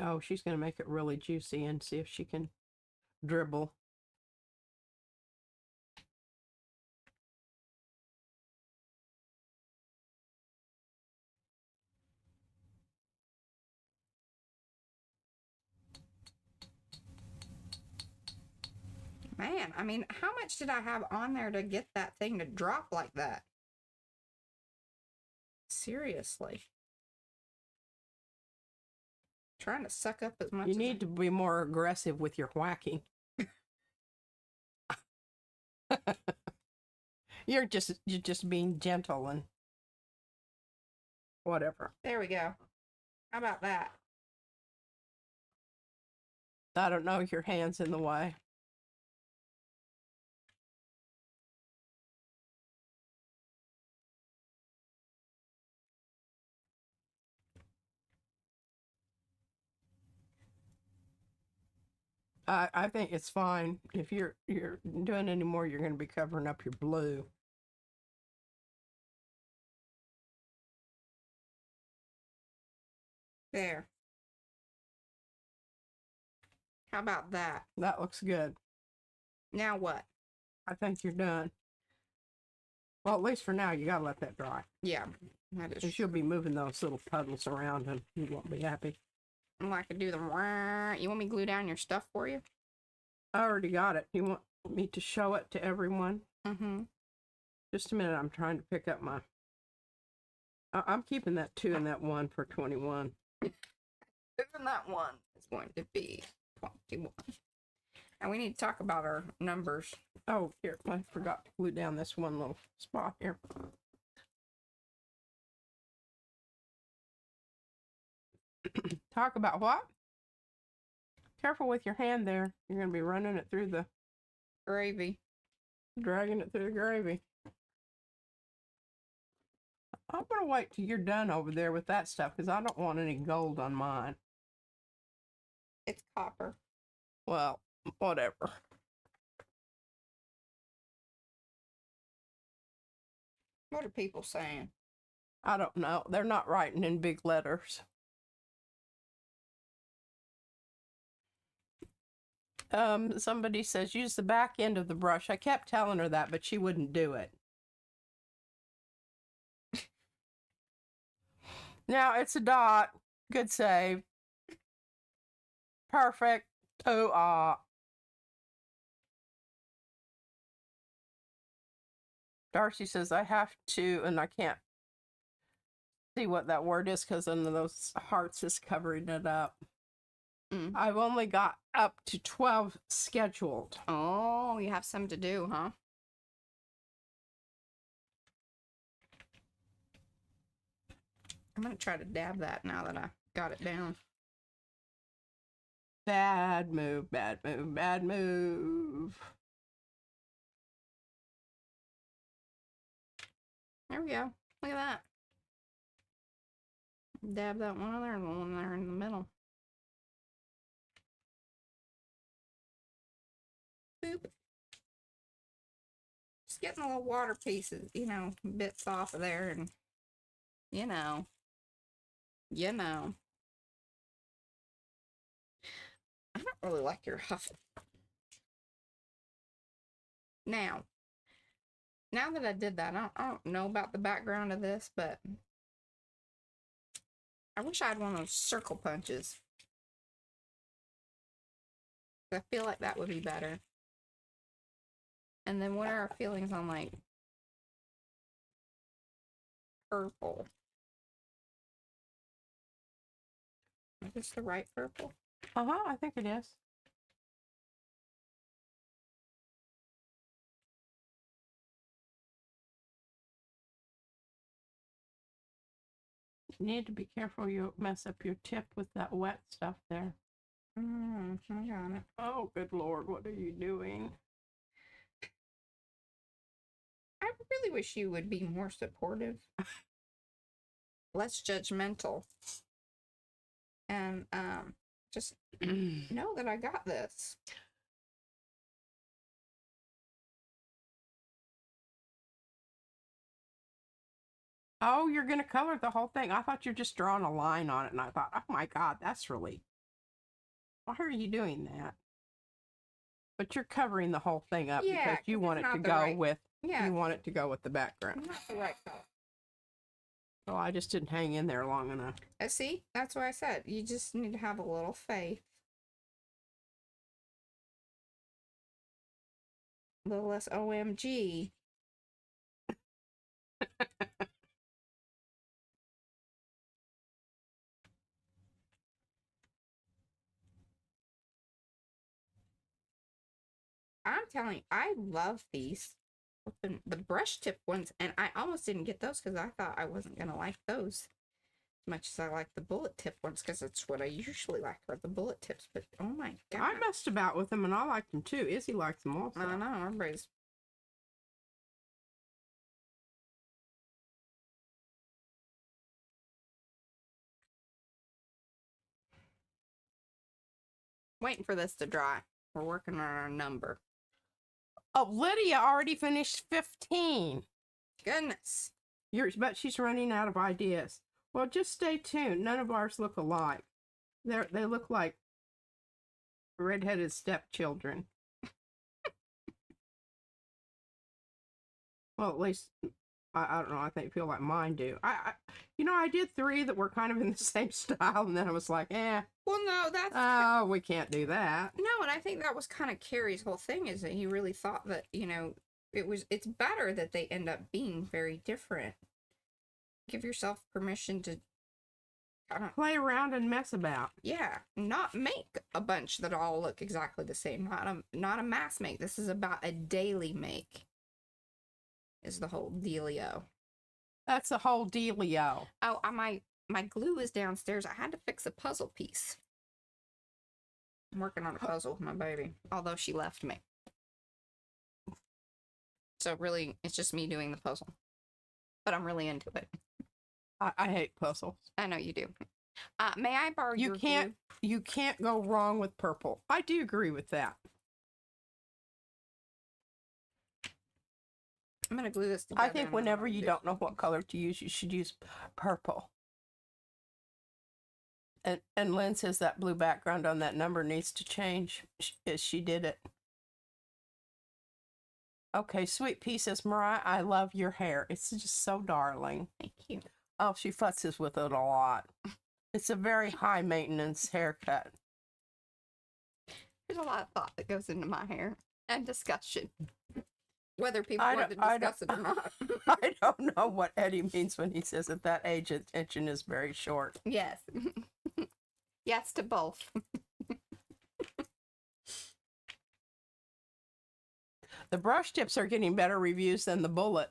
Oh, she's going to make it really juicy and see if she can dribble. Man, I mean, how much did I have on there to get that thing to drop like that? Seriously. Trying to suck up as much You as need to be more aggressive with your whacking. You're just being gentle and whatever. There we go. How about that? I don't know, your hand's in the way. I think it's fine. If you're doing any more, you're going to be covering up your blue. There. How about that? That looks good. Now what? I think you're done. Well, at least for now, you got to let that dry. Yeah, that is. Because you'll be moving those little puddles around and you won't be happy. And I could do the. You want me to glue down your stuff for you? I already got it. You want me to show it to everyone? Mm-hmm. Just a minute. I'm trying to pick up my I'm keeping that 2 and that 1 for 21. And that one is going to be 21. And we need to talk about our numbers. Oh, here, I forgot to glue down this one little spot here. Talk about what? Careful with your hand there. You're going to be running it through the Gravy. dragging it through the gravy. I'm going to wait till you're done over there with that stuff because I don't want any gold on mine. It's copper. Well, whatever. What are people saying? I don't know. They're not writing in big letters. Somebody says use the back end of the brush. I kept telling her that, but she wouldn't do it. Now it's a dot. Good save. Perfect. Oh, Darcy says I have to, and I can't see what that word is because one of those hearts is covering it up. I've only got up to 12 scheduled. Oh, you have some to do, huh? I'm going to try to dab that now that I got it down. Bad move, bad move, bad move. There we go. Look at that. Dab that one there and one there in the middle. Boop. Just getting the little water pieces, you know, bits off of there and, you know. I don't really like your huffing. Now that I did that, I don't know about the background of this, but I wish I had one of those circle punches. I feel like that would be better. And then what are our feelings on, like, purple? Is this the right purple? I think it is. You need to be careful you mess up your tip with that wet stuff there. I got it. Oh, good Lord, what are you doing? I really wish you would be more supportive, less judgmental, and just know that I got this. Oh, you're going to color the whole thing. I thought you're just drawing a line on it, and I thought, oh my God, that's really... Why are you doing that? But you're covering the whole thing up because you want it to go with... You want it to go with the background. Not the right color. Oh, I just didn't hang in there long enough. See? That's why I said, you just need to have a little faith. A little less OMG. I'm telling you, I love these. The brush tip ones, and I almost didn't get those because I thought I wasn't going to like those as much as I like the bullet tip ones because it's what I usually like, are the bullet tips. But oh my God. I messed about with them and I liked them too. Izzy likes them also. I don't know, everybody's... Waiting for this to dry. We're working on our number. Oh, Lydia already finished 15. Goodness. But she's running out of ideas. Well, just stay tuned. None of ours look alike. They look like redheaded stepchildren. Well, at least I don't know. I feel like mine do. I did 3 that were kind of in the same style, and then I was like, eh. Well, no, that's... Oh, we can't do that. No, and I think that was kind of Carrie's whole thing, is that he really thought that, it's better that they end up being very different. give yourself permission to kind of, Play around and mess about. yeah, not make a bunch that all look exactly the same. Not a mass make. This is about a daily make. Is the whole dealio. That's the whole dealio. Oh, my glue is downstairs. I had to fix a puzzle piece. I'm working on a puzzle with my baby, although she left me. So really, it's just me doing the puzzle. But I'm really into it. I hate puzzles. I know you do. May I borrow your glue? You can't go wrong with purple. I do agree with that. I'm gonna glue this together. I think whenever you don't know what color to use, you should use purple. And Lynn says that blue background on that number needs to change. She did it. Okay, Sweet Pea says, Mariah, I love your hair. It's just so darling. Thank you. Oh, she futzes with it a lot. It's a very high maintenance haircut. There's a lot of thought that goes into my hair and discussion. Whether people want to discuss it or not. I don't know what Eddie means when he says at that age attention is very short. Yes. Yes to both. The brush tips are getting better reviews than the bullet.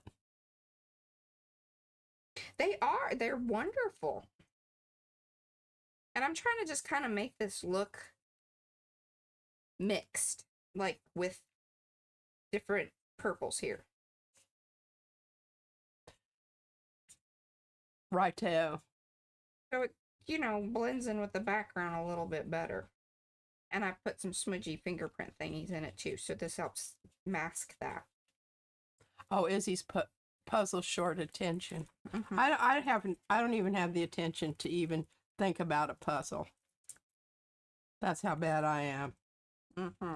They are. They're wonderful. And I'm trying to just kind of make this look mixed, like with different purples here. Righto. So it, you know, blends in with the background a little bit better. And I put some smudgy fingerprint thingies in it too, so this helps mask that. Oh, Izzy's put puzzle short attention. Mm-hmm. I don't even have the attention to even think about a puzzle. That's how bad I am. Mm-hmm.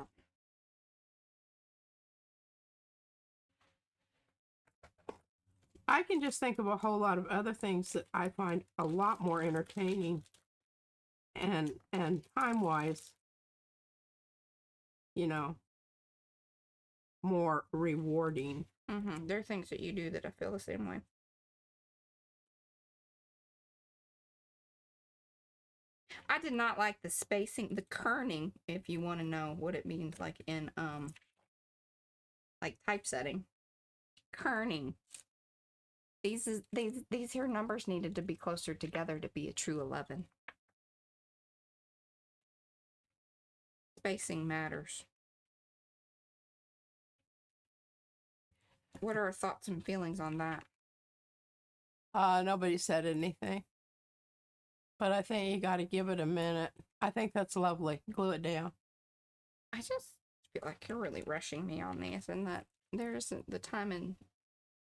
I can just think of a whole lot of other things that I find a lot more entertaining and time-wise, you know, more rewarding. Mm-hmm. There are things that you do that I feel the same way. I did not like the spacing, the kerning, if you want to know what it means, like in like typesetting. Kerning. These here numbers needed to be closer together to be a true 11. Spacing matters. What are our thoughts and feelings on that? Nobody said anything. But I think you got to give it a minute. I think that's lovely. Glue it down. I just feel like you're really rushing me on these and that there isn't the time and...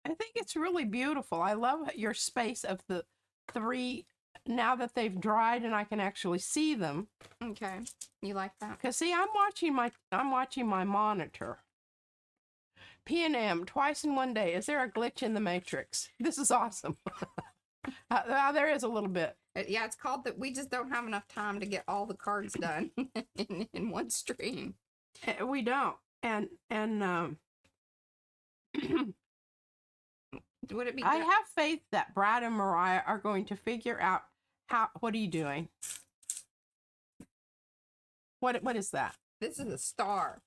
I think it's really beautiful. I love your space of the three, now that they've dried and I can actually see them. Okay. You like that? Because see, I'm watching my monitor. P&M, twice in one day. Is there a glitch in the matrix? This is awesome. There is a little bit. Yeah, it's called that we just don't have enough time to get all the cards done in one stream. We don't. And would it be I have faith that Brad and Mariah are going to figure out what are you doing? What is that? This is a star.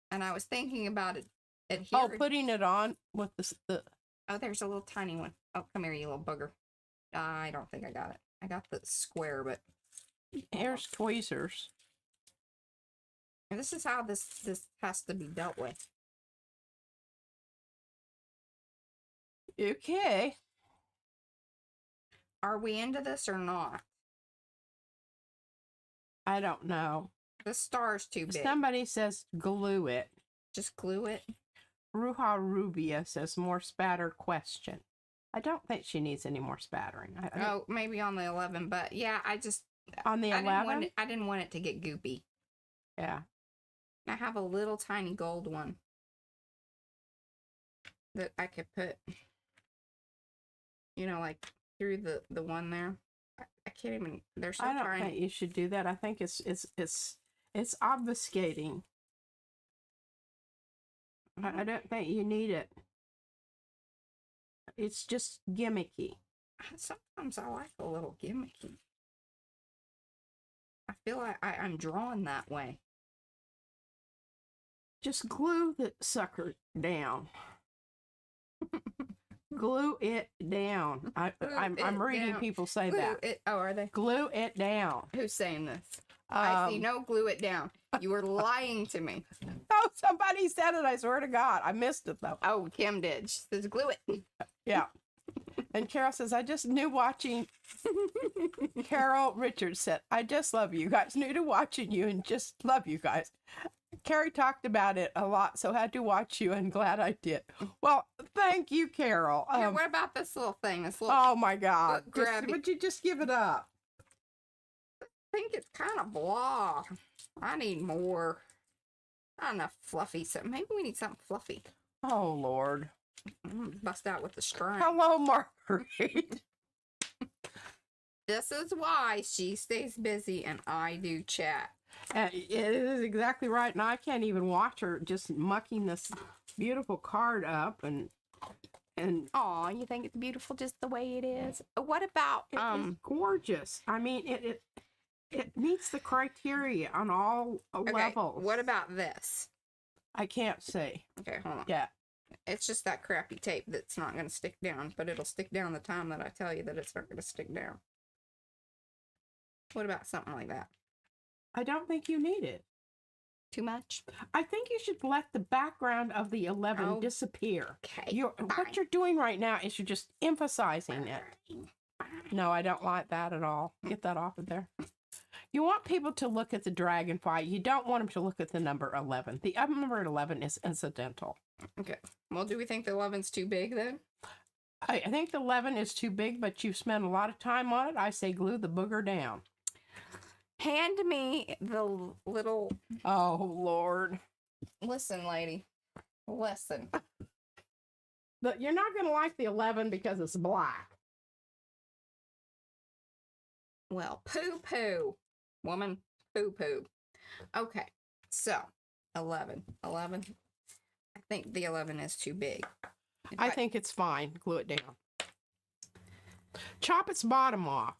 And I was thinking about it here. Oh, putting it on with the Oh, there's a little tiny one. Oh, come here, you little bugger. I don't think I got it. I got the square, but here's tweezers. and this is how this has to be dealt with. Okay. Are we into this or not? I don't know. The star's too big. Somebody says glue it. Just glue it. Ruha Rubia says more spatter question. I don't think she needs any more spattering. Oh, maybe on the 11, but yeah, I just... On the 11? I didn't want it to get goopy. Yeah. I have a little tiny gold one that I could put, you know, like through the one there. I can't even, they're so tiny. I don't think you should do that. I think it's obfuscating. I don't think you need it. It's just gimmicky. Sometimes I like a little gimmicky. I feel like I'm drawn that way. Just glue the sucker down. Glue it down. I'm reading down. people say Glue that. it. Oh, are they? Glue it down. Who's saying this? I see. Um, No, glue it down. You were lying to me. Oh, somebody said it. I swear to God. I missed it, though. Oh, Kim did. She says, glue it. Yeah. And Carol says, I just knew watching. Carol Richards said, I just love you guys. New to watching you and just love you guys. Carrie talked about it a lot, so had to watch you and glad I did. Well, thank you, Carol. Here, what about this little thing? This little. Oh my God. grabby. Would you just give it up? I think it's kind of blah. I need more. Not enough fluffy. So maybe we need something fluffy. Oh, Lord. Bust out with the string. Hello, Marguerite. This is why she stays busy and I do chat. It is exactly right. And I can't even watch her just mucking this beautiful card up and Oh, you think it's beautiful just the way it is? What about it's gorgeous. I mean, it meets the criteria on all levels. What about this? I can't say. Okay, hold on. Yeah. It's just that crappy tape that's not going to stick down, but it'll stick down the time that I tell you that it's not going to stick down. What about something like that? I don't think you need it. Too much? I think you should let the background of the 11 Oh, disappear. Okay. What you're doing right now is you're just emphasizing it. No, I don't like that at all. Get that off of there. You want people to look at the dragonfly. You don't want them to look at the number 11. The number 11 is incidental. Okay. Well, do we think the 11's too big then? I think the 11 is too big, but you've spent a lot of time on it. I say glue the booger down. Hand me the little... Oh, Lord. Listen, lady. Listen. But you're not going to like the 11 because it's black. Well, poo-poo. Woman, poo-poo. Okay, so 11. 11. I think the 11 is too big. I think it's fine. Glue it down. Chop its bottom off.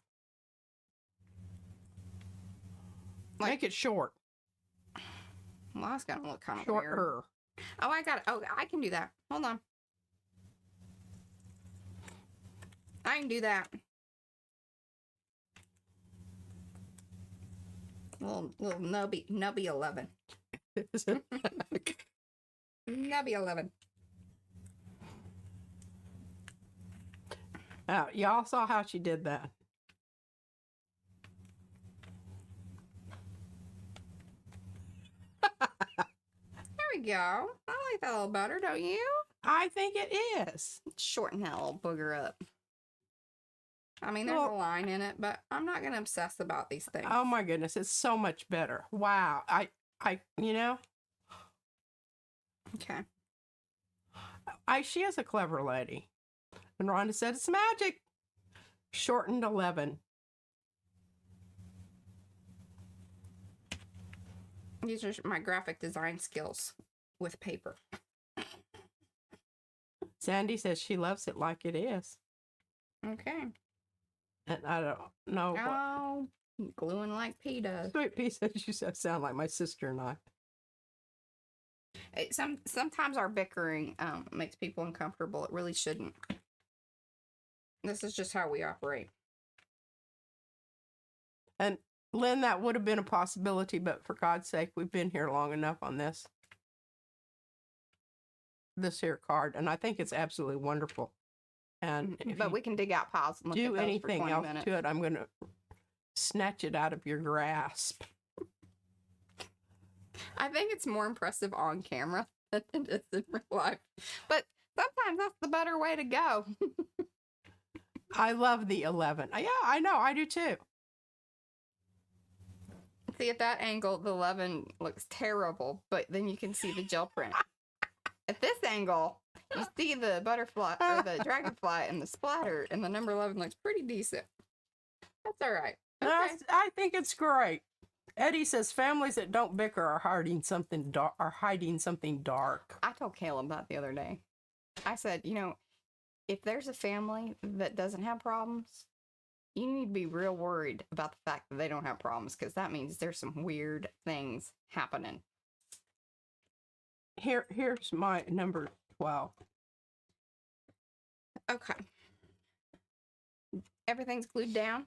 Make it short. Well, that's gonna look kind of weird. Shorter. Oh, I got it. Oh, I can do that. Hold on. I can do that. Little nubby 11. Nubby 11. Y'all saw how she did that. There we go. I like that a little better, don't you? I think it is. Shorten that little booger up. I mean, there's a line in it, but I'm not going to obsess about these things. Oh my goodness, it's so much better. Wow. You know, Okay. she is a clever lady. And Rhonda said, it's magic. Shortened 11. These are my graphic design skills with paper. Sandy says she loves it like it is. Okay. And I don't know what. Oh, gluing like P does. Sweet Pea says you sound like my sister and I. Sometimes our bickering makes people uncomfortable. It really shouldn't. This is just how we operate. And Lynn, that would have been a possibility, but for God's sake, we've been here long enough on this here card, and I think it's absolutely wonderful. And but we can dig out piles and look do at those anything for 20 else minutes. to it, I'm going to snatch it out of your grasp. I think it's more impressive on camera than it is in real life. But sometimes that's the better way to go. I love the 11. Yeah, I know. I do too. See, at that angle, the 11 looks terrible, but then you can see the gel print. At this angle, you see the butterfly or the dragonfly and the splatter, and the number 11 looks pretty decent. That's all right. Okay. I think it's great. Eddie says families that don't bicker are hiding something dark. I told Caleb that the other day. I said, if there's a family that doesn't have problems, you need to be real worried about the fact that they don't have problems, because that means there's some weird things happening. Here's my number 12. Okay. Everything's glued down?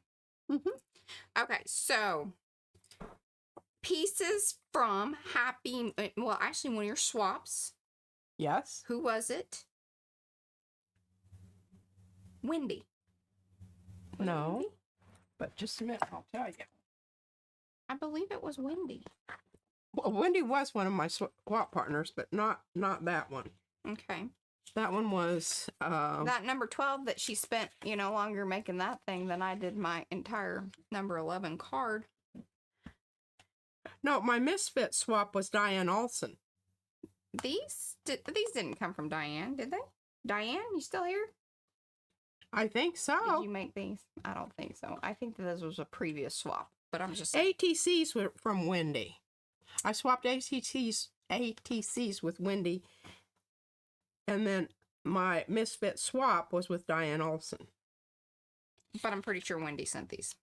Mm-hmm. Okay, so pieces from Happy, well, actually, one of your swaps. Yes. Who was it? Wendy. Was it No. Wendy? But just a minute, I'll tell you. I believe it was Wendy. Well, Wendy was one of my swap partners, but not that one. Okay. That one was That number 12 that she spent, longer making that thing than I did my entire number 11 card. no, my misfit swap was Diane Olson. These didn't come from Diane, did they? Diane, you still here? I think Did so. you make these? I don't think so. I think that this was a previous swap, but I'm just saying. ATCs were from Wendy. I swapped ATCs with Wendy, and then my misfit swap was with Diane Olson. But I'm pretty sure Wendy sent these.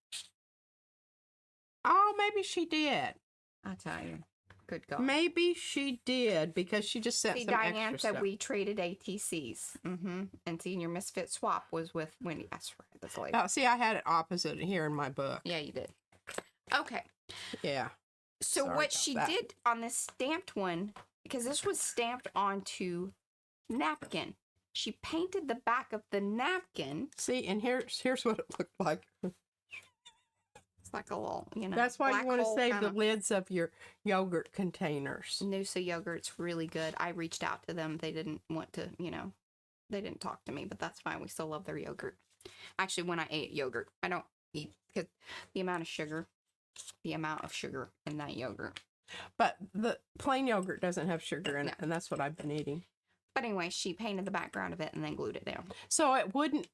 Oh, maybe she did. I tell you. Good God. Maybe she did, because she just sent See, some Diane extra said stuff. we traded ATCs. And see, your misfit swap was with Wendy. That's right. That's like. Oh, see, I had it opposite here in my book. Yeah, you did. Okay. Yeah. So Sorry what about she that. did on this stamped one, because this was stamped onto napkin, she painted the back of the napkin. See, and here's what it looked like. It's like a little, That's why black you want to hole save the kinda- lids of your yogurt containers. Noosa yogurt's really good. I reached out to them. They didn't want to, they didn't talk to me, but that's fine. We still love their yogurt. Actually, when I ate yogurt, I don't eat, because the amount of sugar in that yogurt. But the plain yogurt doesn't have sugar in it, and that's what I've been eating. But anyway, she painted the background of it and then glued it down. So it wouldn't,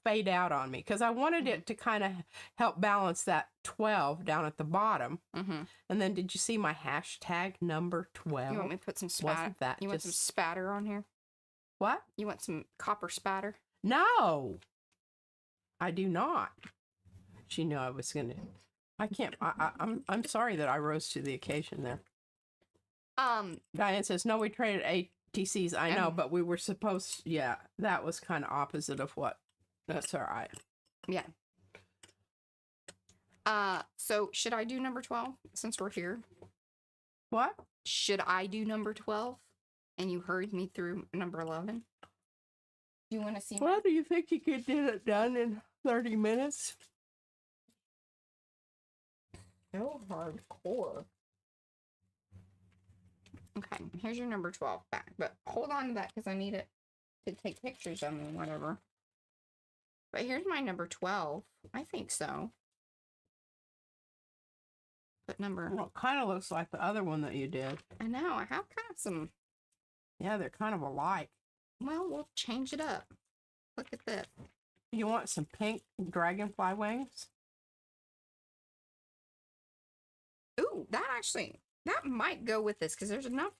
fade out on me, because I wanted it to kind of help balance that 12 down at the bottom. Mm-hmm. And then did you see my hashtag number 12? You want me to put some spatter? Wasn't that You want some just- spatter on here? What? You want some copper spatter? No, I do not. She knew I was going to. I can't. I'm sorry that I rose to the occasion there. Diane says, no, we traded ATCs. I know, but we were supposed. Yeah, that was kind of opposite of what. That's all right. Yeah. So should I do number 12 since we're here? What? Should I do number 12? And you heard me through number 11? Do you want to see? Well, do you think you could get it done in 30 minutes? So hardcore. Okay, here's your number 12 back. But hold on to that because I need it to take pictures of me, whatever. But here's my number 12. I think so. But number... Well, it kind of looks like the other one that you did. I know, I have kind of some... Yeah, they're kind of alike. Well, we'll change it up. Look at this. You want some pink dragonfly wings? Ooh, that might go with this because there's enough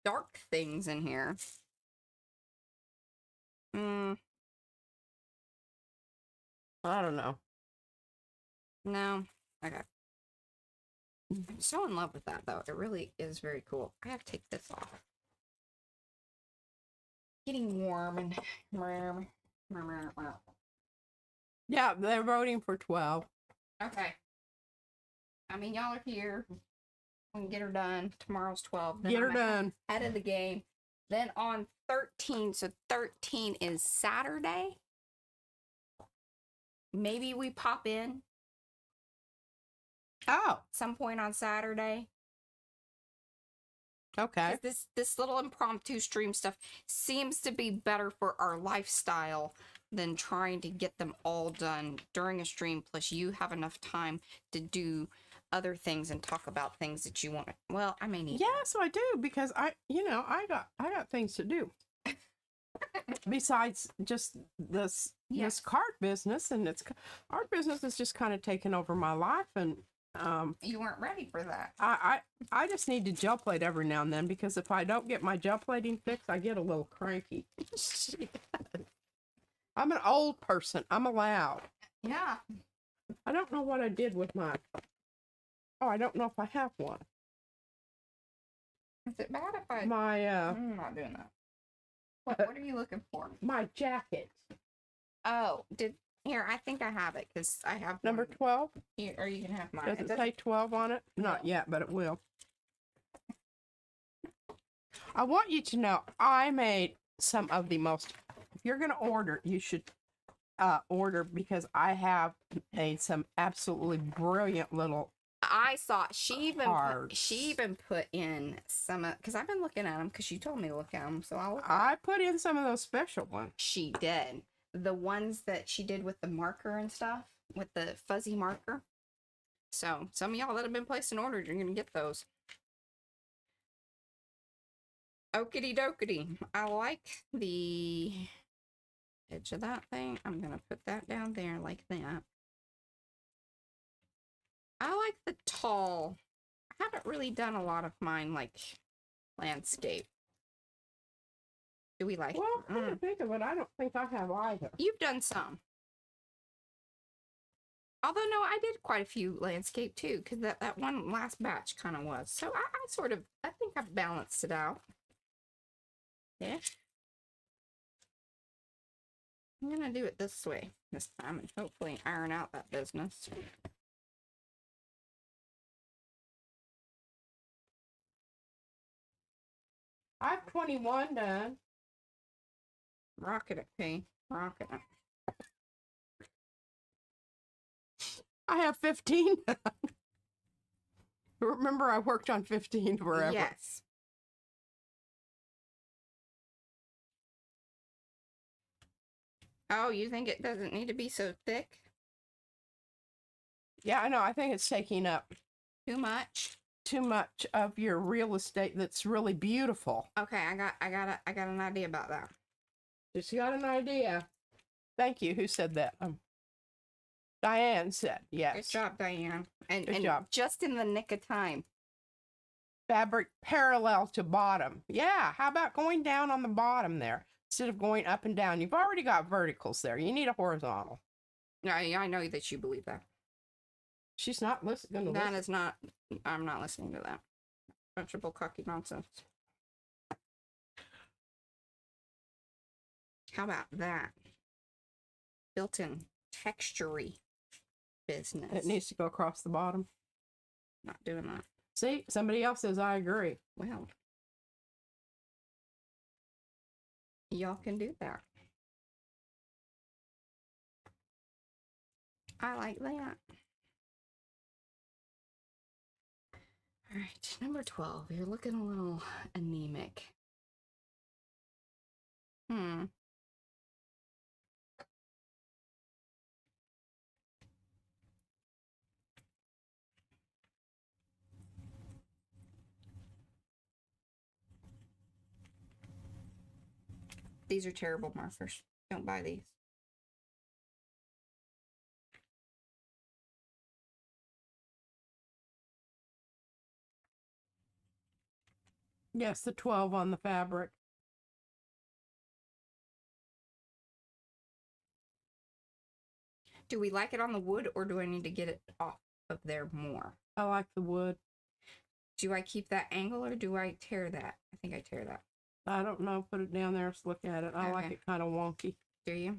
dark things in here. I don't know. No. Okay. I'm so in love with that, though. It really is very cool. I have to take this off. Getting warm and... Yeah, they're voting for 12. Okay. I mean, y'all are here. We can get her done. Tomorrow's 12. Then Get her I'm done. out of the game. Then on 13, so 13 is Saturday. Maybe we pop in Oh, some point on Saturday. okay. 'Cause this little impromptu stream stuff seems to be better for our lifestyle than trying to get them all done during a stream. Plus, you have enough time to do other things and talk about things that you want to. Well, I may need. Yes, I do, because I got things to do. Besides just this card business, and art business is just kind of taken over my life, and You weren't ready for that. I just need to gel plate every now and then, because if I don't get my gel plating fixed, I get a little cranky. I'm an old person. I'm allowed. Yeah. I don't know what I did with my... Oh, I don't know if I have one. Is it bad if I... My, I'm not doing that. What are you looking for? my jacket. Oh, here, I think I have it, because I have Number one 12? here, or you can have mine. Does it say 12 on it? Not No. yet, but it will. I want you to know, I made some of the most... If you're going to order, you should order, because I have made some absolutely brilliant little... I saw she even cards. put in some, because I've been looking at them because you told me to look at them, so I put in some of those special ones. She did the ones that she did with the marker and stuff, with the fuzzy marker. So some of y'all that have been placing orders, you're gonna get those. Okity dokity. I like the edge of that thing. I'm gonna put that down there like that. I like the tall. I haven't really done a lot of mine like landscape. Do we like? Well, come to think of it, I don't think I have either. You've done some. Although, no, I did quite a few landscape too, because that one last batch kind of was. So I think I've balanced it out. Yeah. I'm going to do it this way this time and hopefully iron out that business. I have 21 done. Rocket it, P. Rocket it. I have 15. Remember, I worked on 15 forever. Yes. Oh, you think it doesn't need to be so thick? Yeah, I know. I think it's taking up Too much? too much of your real estate that's really beautiful. Okay, I got an idea about that. Just got an idea. Thank you. Who said that? Diane said, yes. Good job, Diane. Good job. Just in the nick of time. Fabric parallel to bottom. Yeah, how about going down on the bottom there instead of going up and down? You've already got verticals there. You need a horizontal. I know that you believe that. She's not going to listen. That is not, I'm not listening to that. Bunch of bullcocky nonsense. How about that? Built-in textury business. It needs to go across the bottom. Not doing that. See, somebody else says I agree. Well, y'all can do that. I like that. All right, number 12. You're looking a little anemic. These are terrible markers. Don't buy these. Yes, the 12 on the fabric. Do we like it on the wood, or do I need to get it off of there more? I like the wood. Do I keep that angle, or do I tear that? I think I tear that. I don't know. Put it down there. Let's look at it. I like Okay. it kind of wonky. Do you?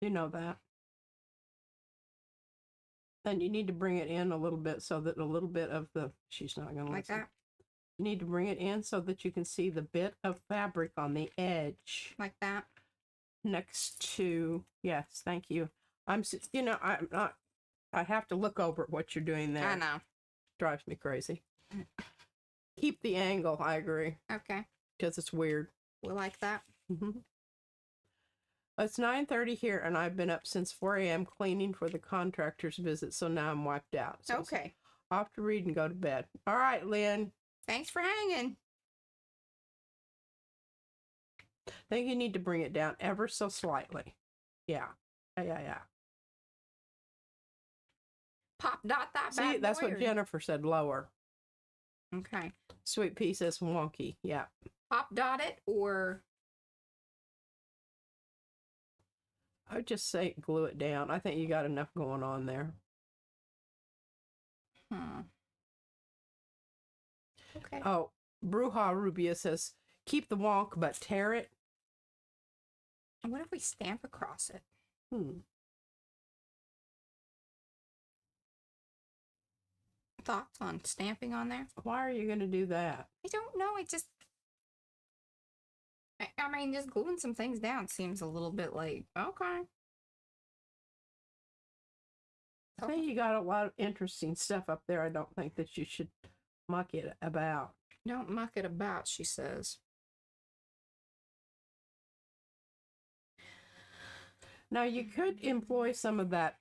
You know that. And you need to bring it in a little bit so that a little bit of the... She's not going to Like listen. that? You need to bring it in so that you can see the bit of fabric on the edge. Like that? Next to... Yes, thank you. I'm not... I have to look over at what you're doing there. I know. Drives me crazy. Keep the angle. I agree. Okay. Because it's weird. We like that. It's 9:30 here, and I've been up since 4 a.m. cleaning for the contractor's visit, so now I'm wiped out. So Okay. I'll have to read and go to bed. All right, Lynn. Thanks for hanging. I think you need to bring it down ever so slightly. Yeah. Yeah. Pop dot that See, bad that's boy, what or- Jennifer said, lower. Okay. Sweet pea says wonky. Yeah. Pop dot it, or I would just say glue it down. I think you got enough going on there. Okay. Oh, Bruja Rubia says, keep the wonk, but tear it. What if we stamp across it? Thoughts on stamping on there? Why are you going to do that? I don't know. I mean, just gluing some things down seems a little bit like, okay. I think you got a lot of interesting stuff up there. I don't think that you should muck it about. Don't muck it about, she says. Now, you could employ some of that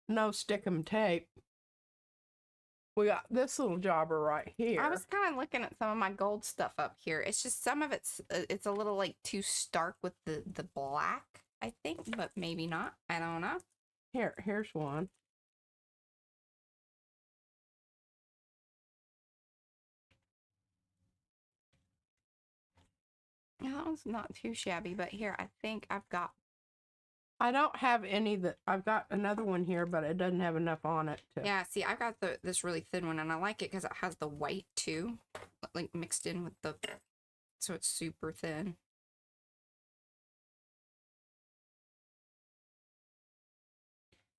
no stick-em tape. We got this little jobber right here. I was kind of looking at some of my gold stuff up here. It's just some of it's a little like too stark with the black, I think, but maybe not. I don't know. Here's one. Yeah, that one's not too shabby, but here, I think I've got... I don't have any that... I've got another one here, but it doesn't have enough on it to... Yeah, see, I've got this really thin one, and I like it because it has the white, too. Like, mixed in with the... So it's super thin.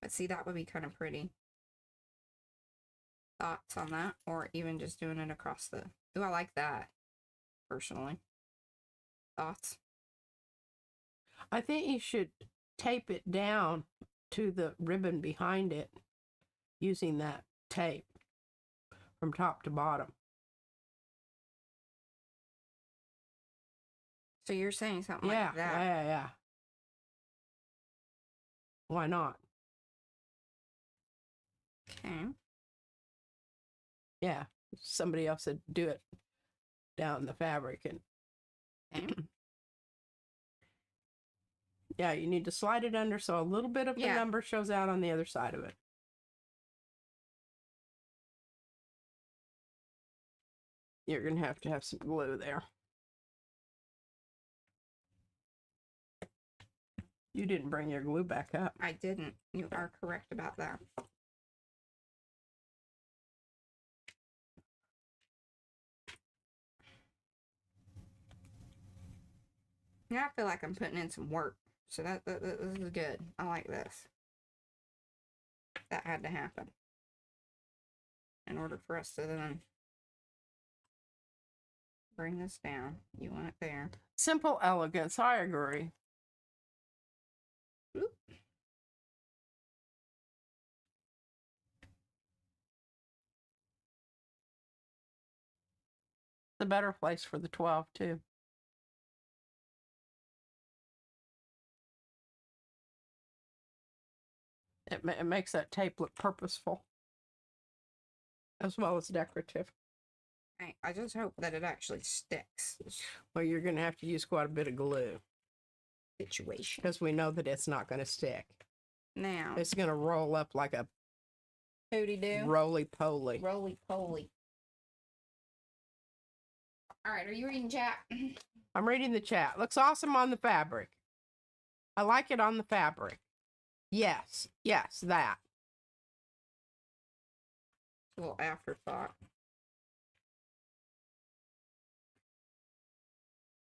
But see, that would be kind of pretty. Thoughts on that? Or even just doing it across the... Ooh, I like that, personally. Thoughts? I think you should tape it down to the ribbon behind it using that tape from top to bottom. So you're saying something like that? Yeah. Why not? Okay. Yeah. Somebody else said do it down the fabric and Okay. yeah, you need to slide it under so a little bit of the number shows out on the other side of it. You're going to have some glue there. You didn't bring your glue back up. I didn't. You are correct about that. Yeah, I feel like I'm putting in some work. So this is good. I like this. That had to happen. In order for us to then bring this down. You want it there. Simple elegance. I agree. Oop. It's a better place for the 12 too. It makes that tape look purposeful as well as decorative. I just hope that it actually sticks. Well, you're going to have to use quite a bit of glue. Situation. Because we know that it's not going to stick. Now. It's going to roll up like a Hooty-doo. roly-poly. Roly-poly. All right, are you reading chat? I'm reading the chat. Looks awesome on the fabric. I like it on the fabric. Yes, that. A little afterthought.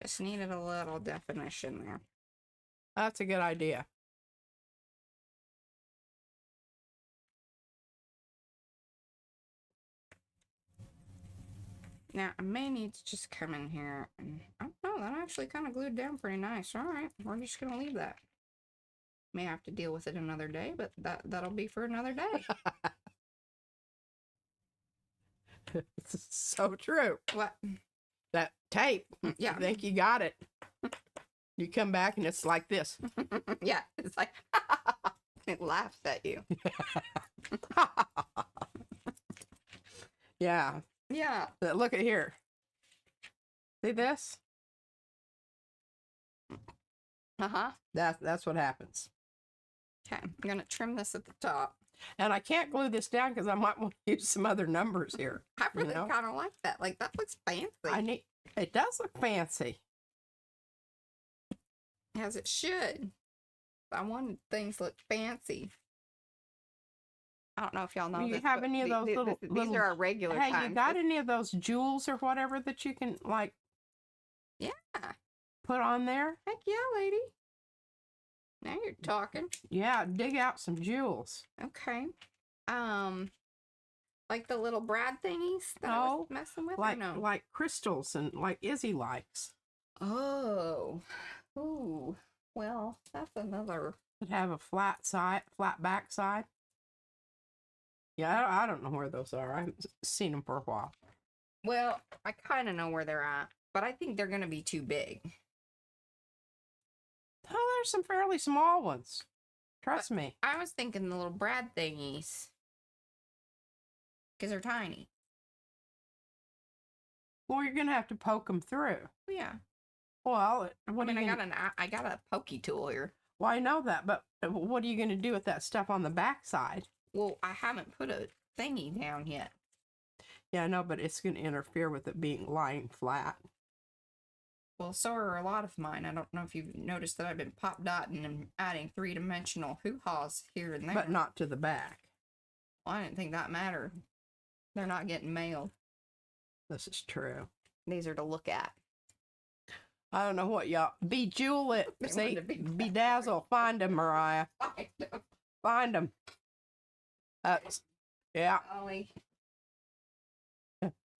Just needed a little definition there. That's a good idea. Now, I may need to just come in here and... I don't know, that actually kind of glued down pretty nice. All right, we're just going to leave that. May have to deal with it another day, but that'll be for another day. It's so true. What? That tape. Yeah. I think you got it. You come back and it's like this. Yeah, it's like... It laughs at you. Yeah. Yeah. But look at here. See this? Uh-huh. That's what happens. Okay, I'm going to trim this at the top. And I can't glue this down because I might want to use some other numbers here. I really kind of like that. Like, that looks fancy. It does look fancy. As it should. I wanted things to look fancy. I don't know if y'all know Do you this, have but any of those little, these are our regular hey, times. you got any of those jewels or whatever that you can, like, Yeah. put on there? Heck yeah, lady. Now you're talking. Yeah, dig out some jewels. Okay. Like the little Brad thingies that I was messing with, like, or no? like crystals and like Izzy likes. Oh. Ooh. Well, that's another. That have a flat side, flat back side. Yeah, I don't know where those are. I haven't seen them for a while. Well, I kind of know where they're at, but I think they're going to be too big. Oh, there's some fairly small ones. Trust me. I was thinking the little Brad thingies. Because they're tiny. Well, you're gonna have to poke them through. Yeah. Well, what I mean, are you gonna... I got a pokey tool here. Well, I know that, but what are you gonna do with that stuff on the back side? Well, I haven't put a thingy down yet. Yeah, I know, but it's gonna interfere with it being lying flat. Well, so are a lot of mine. I don't know if you've noticed that I've been pop dotting and adding three-dimensional hoo-haws here and there. But not to the back. Well, I didn't think that mattered. They're not getting mailed. This is true. These are to look at. I don't know what y'all... Bejewel it. They See? wanted to be Bedazzle. Find them, Mariah. Find them. Yeah. Ollie.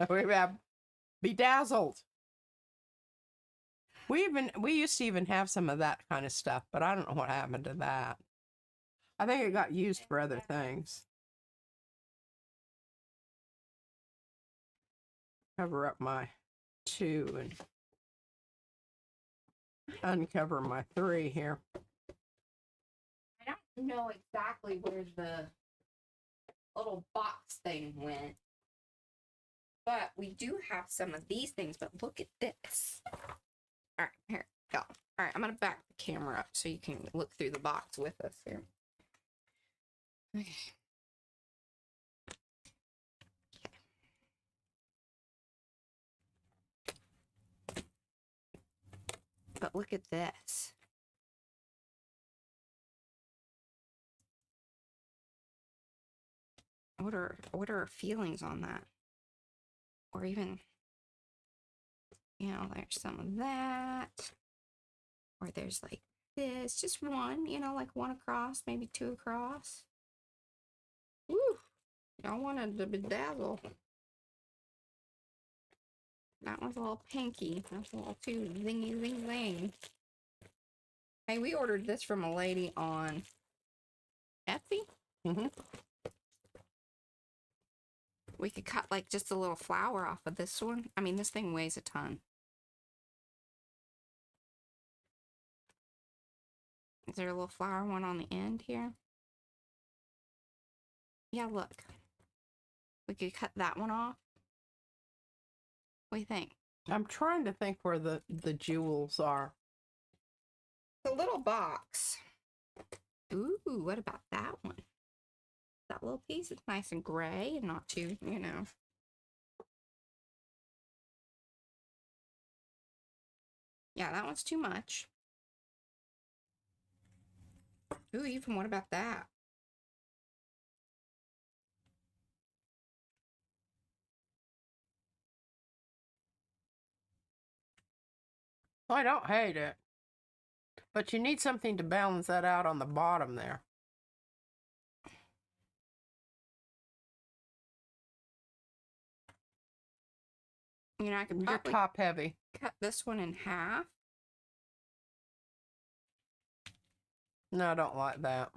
We have bedazzled. We used to even have some of that kind of stuff, but I don't know what happened to that. I think it got used for other things. Cover up my 2 and uncover my 3 here. I don't know exactly where the little box thing went. But we do have some of these things, but look at this. All right, here, go. All right, I'm going to back the camera up so you can look through the box with us here. Okay. But look at this. What are our feelings on that? Or even, you know, there's some of that. Or there's like this, just one, you know, like one across, maybe 2 across. Woo! Y'all wanted to bedazzle. That one's a little pinky. That's a little too zingy zing zing. Hey, we ordered this from a lady on Etsy. Mm-hmm. We could cut like just a little flower off of this one. I mean, this thing weighs a ton. Is there a little flower one on the end here? Yeah, look. We could cut that one off. What do you think? I'm trying to think where the jewels are. The little box. Ooh, what about that one? That little piece is nice and gray and not too, you know. Yeah, that one's too much. Ooh, even what about that? I don't hate it. But you need something to balance that out on the bottom there. You know, I could You're probably top heavy. cut this one in half. No, I don't like that.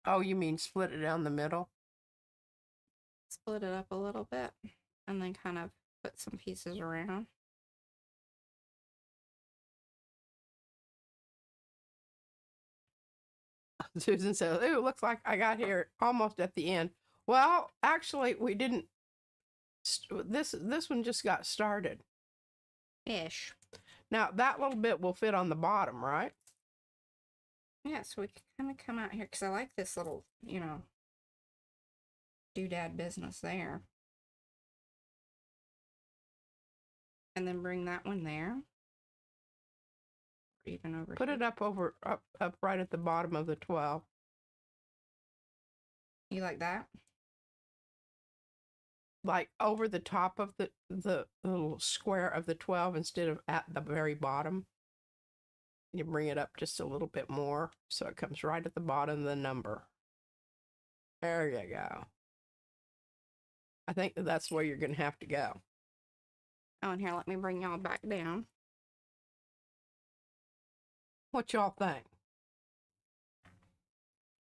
Oh, you mean split it down the middle? Split it up a little bit. And then kind of put some pieces around. Susan says, ooh, looks like I got here almost at the end. Well, actually, we didn't. This one just got started. Ish. Now, that little bit will fit on the bottom, right? Yeah, so we can kind of come out here, because I like this little, you know, doodad business there. And then bring that one there. even over Put here. it up right at the bottom of the 12. You like that? Like over the top of the little square of the 12 instead of at the very bottom. You bring it up just a little bit more so it comes right at the bottom of the number. There you go. I think that's where you're going to have to go. Oh, and here, let me bring y'all back down. What y'all think?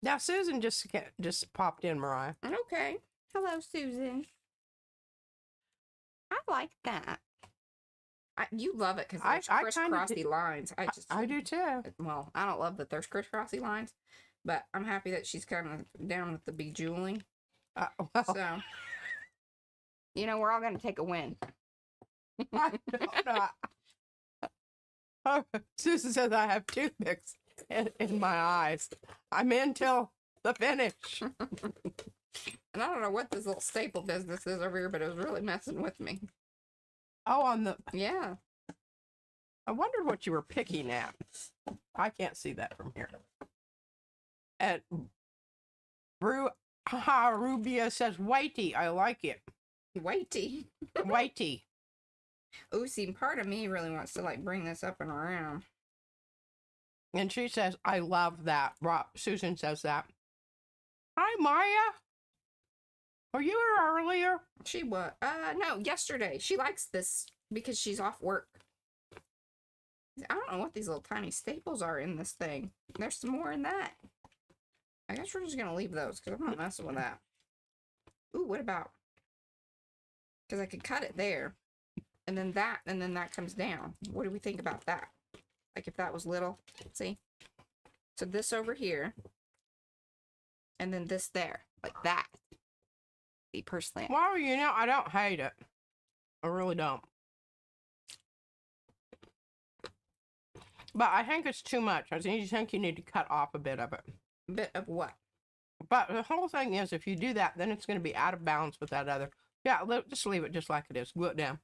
Now, Susan just popped in, Mariah. Okay. Hello, Susan. I like that. You love it because there's crisscrossy lines. I do too. Well, I don't love that there's crisscrossy lines, but I'm happy that she's kind of down with the bejeweling. Well, So, you know, we're all going to take a win. I don't know. Oh, Susan says I have toothpicks in my eyes. I'm in till the finish. And I don't know what this little staple business is over here, but it was really messing with me. Oh, on the... Yeah. I wondered what you were picking at. I can't see that from here. And Rubia says, weighty. I like it. Weighty. Weighty. Oh, see, part of me really wants to, like, bring this up and around. And she says, I love that. Susan says that. Hi, Maya. Were you here earlier? She was. No, yesterday. She likes this because she's off work. I don't know what these little tiny staples are in this thing. There's some more in that. I guess we're just going to leave those because I'm not messing with that. Ooh, what about? Because I could cut it there. And then that comes down. What do we think about that? Like if that was little, see? So this over here. And then this there. Like that. See, personally. Well, you know, I don't hate it. I really don't. But I think it's too much. I think you need to cut off a bit of it. Bit of what? But the whole thing is, if you do that, then it's going to be out of balance with that other. Yeah, just leave it just like it is. Glue it down.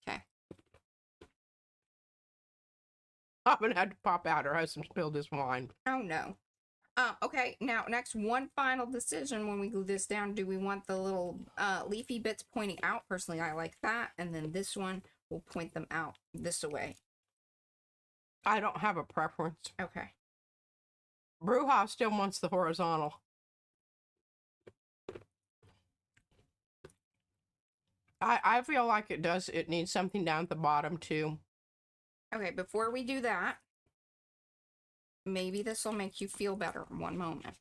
Okay. I'm going to have to pop out. Her husband spilled his wine. Oh, no. Okay, now, next, one final decision when we glue this down. Do we want the little leafy bits pointing out? Personally, I like that. And then this one, we'll point them out this way. I don't have a preference. Okay. Bruja still wants the horizontal. I feel like it needs something down at the bottom too. Okay, before we do that, maybe this will make you feel better. One moment.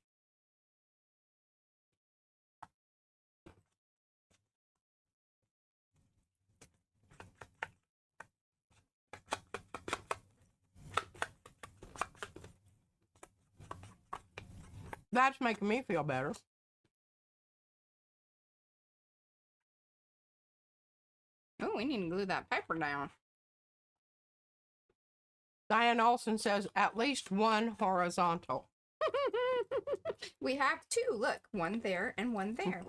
That's making me feel better. Oh, we need to glue that paper down. Diane Olson says at least one horizontal. We have two. Look, one there and one there.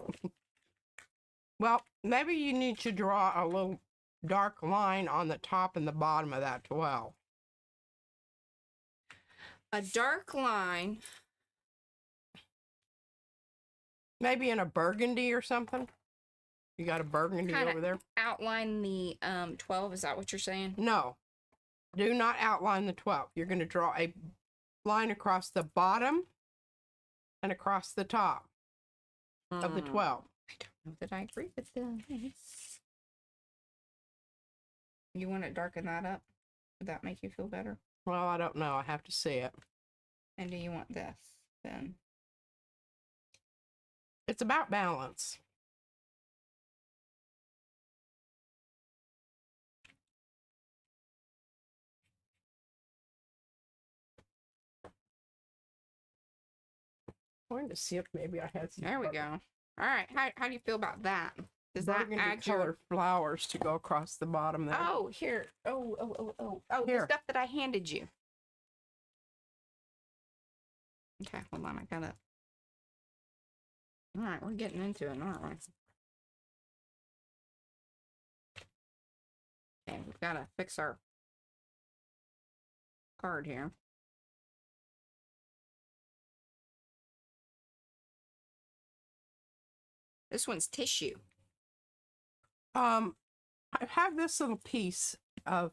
Well, maybe you need to draw a little dark line on the top and the bottom of that 12. A dark line. Maybe in a burgundy or something. You got a burgundy Kinda over there? Outline the 12. Is that what you're saying? No. Do not outline the 12. You're going to draw a line across the bottom and across the top of the 12. I don't know that I agree with this. You want to darken that up? Would that make you feel better? Well, I don't know. I have to see it. And do you want this then? It's about balance. I'm going to see if maybe I had some. There we go. All right. How do you feel about that? Does that burgundy add colored flowers to go across the bottom there? Oh, here. Oh, Here. the stuff that I handed you. Okay, hold on. I gotta. All right, we're getting into it, aren't we? Okay, we've got to fix our card here. This one's tissue. I have this little piece of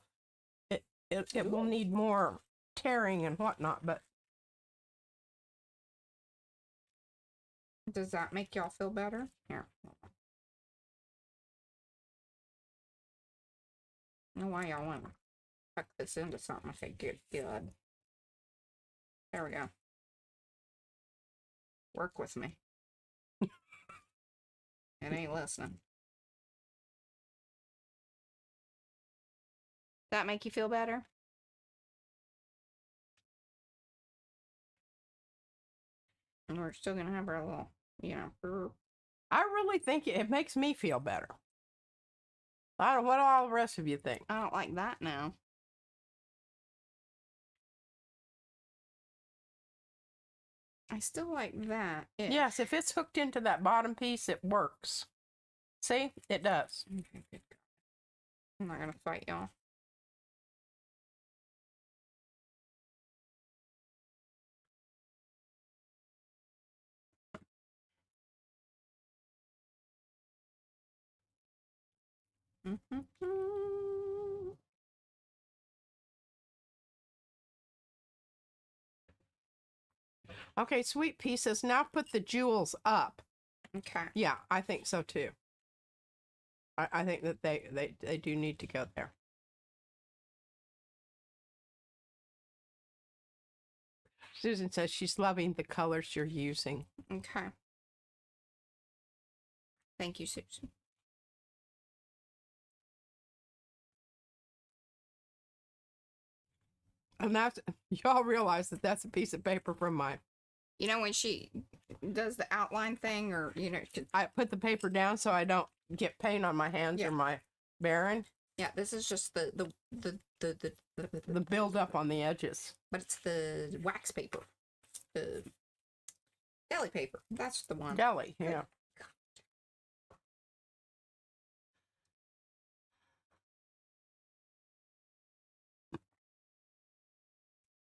it. It will need more tearing and whatnot, but does that make y'all feel better? Here. I don't know why y'all want to tuck this into something. I say good. There we go. Work with me. It ain't listening. That make you feel better? And we're still gonna have our little, I really think it makes me feel better. I don't know what all the rest of you think. I don't like that now. I still like that. Yes, if it's hooked into that bottom piece, it works. See? It does. Okay, good. I'm not gonna fight y'all. Okay, sweet pieces. Now put the jewels up. Okay. Yeah, I think so too. I think that they do need to go there. Susan says she's loving the colors you're using. Okay. Thank you, Susan. And that's, y'all realize that that's a piece of paper from my... You know, when she does the outline thing, or, I put the paper down so I don't get paint on my hands or my bearing. Yeah, this is just the build up on the edges. But it's the wax paper. The deli paper. That's the one. Deli, yeah.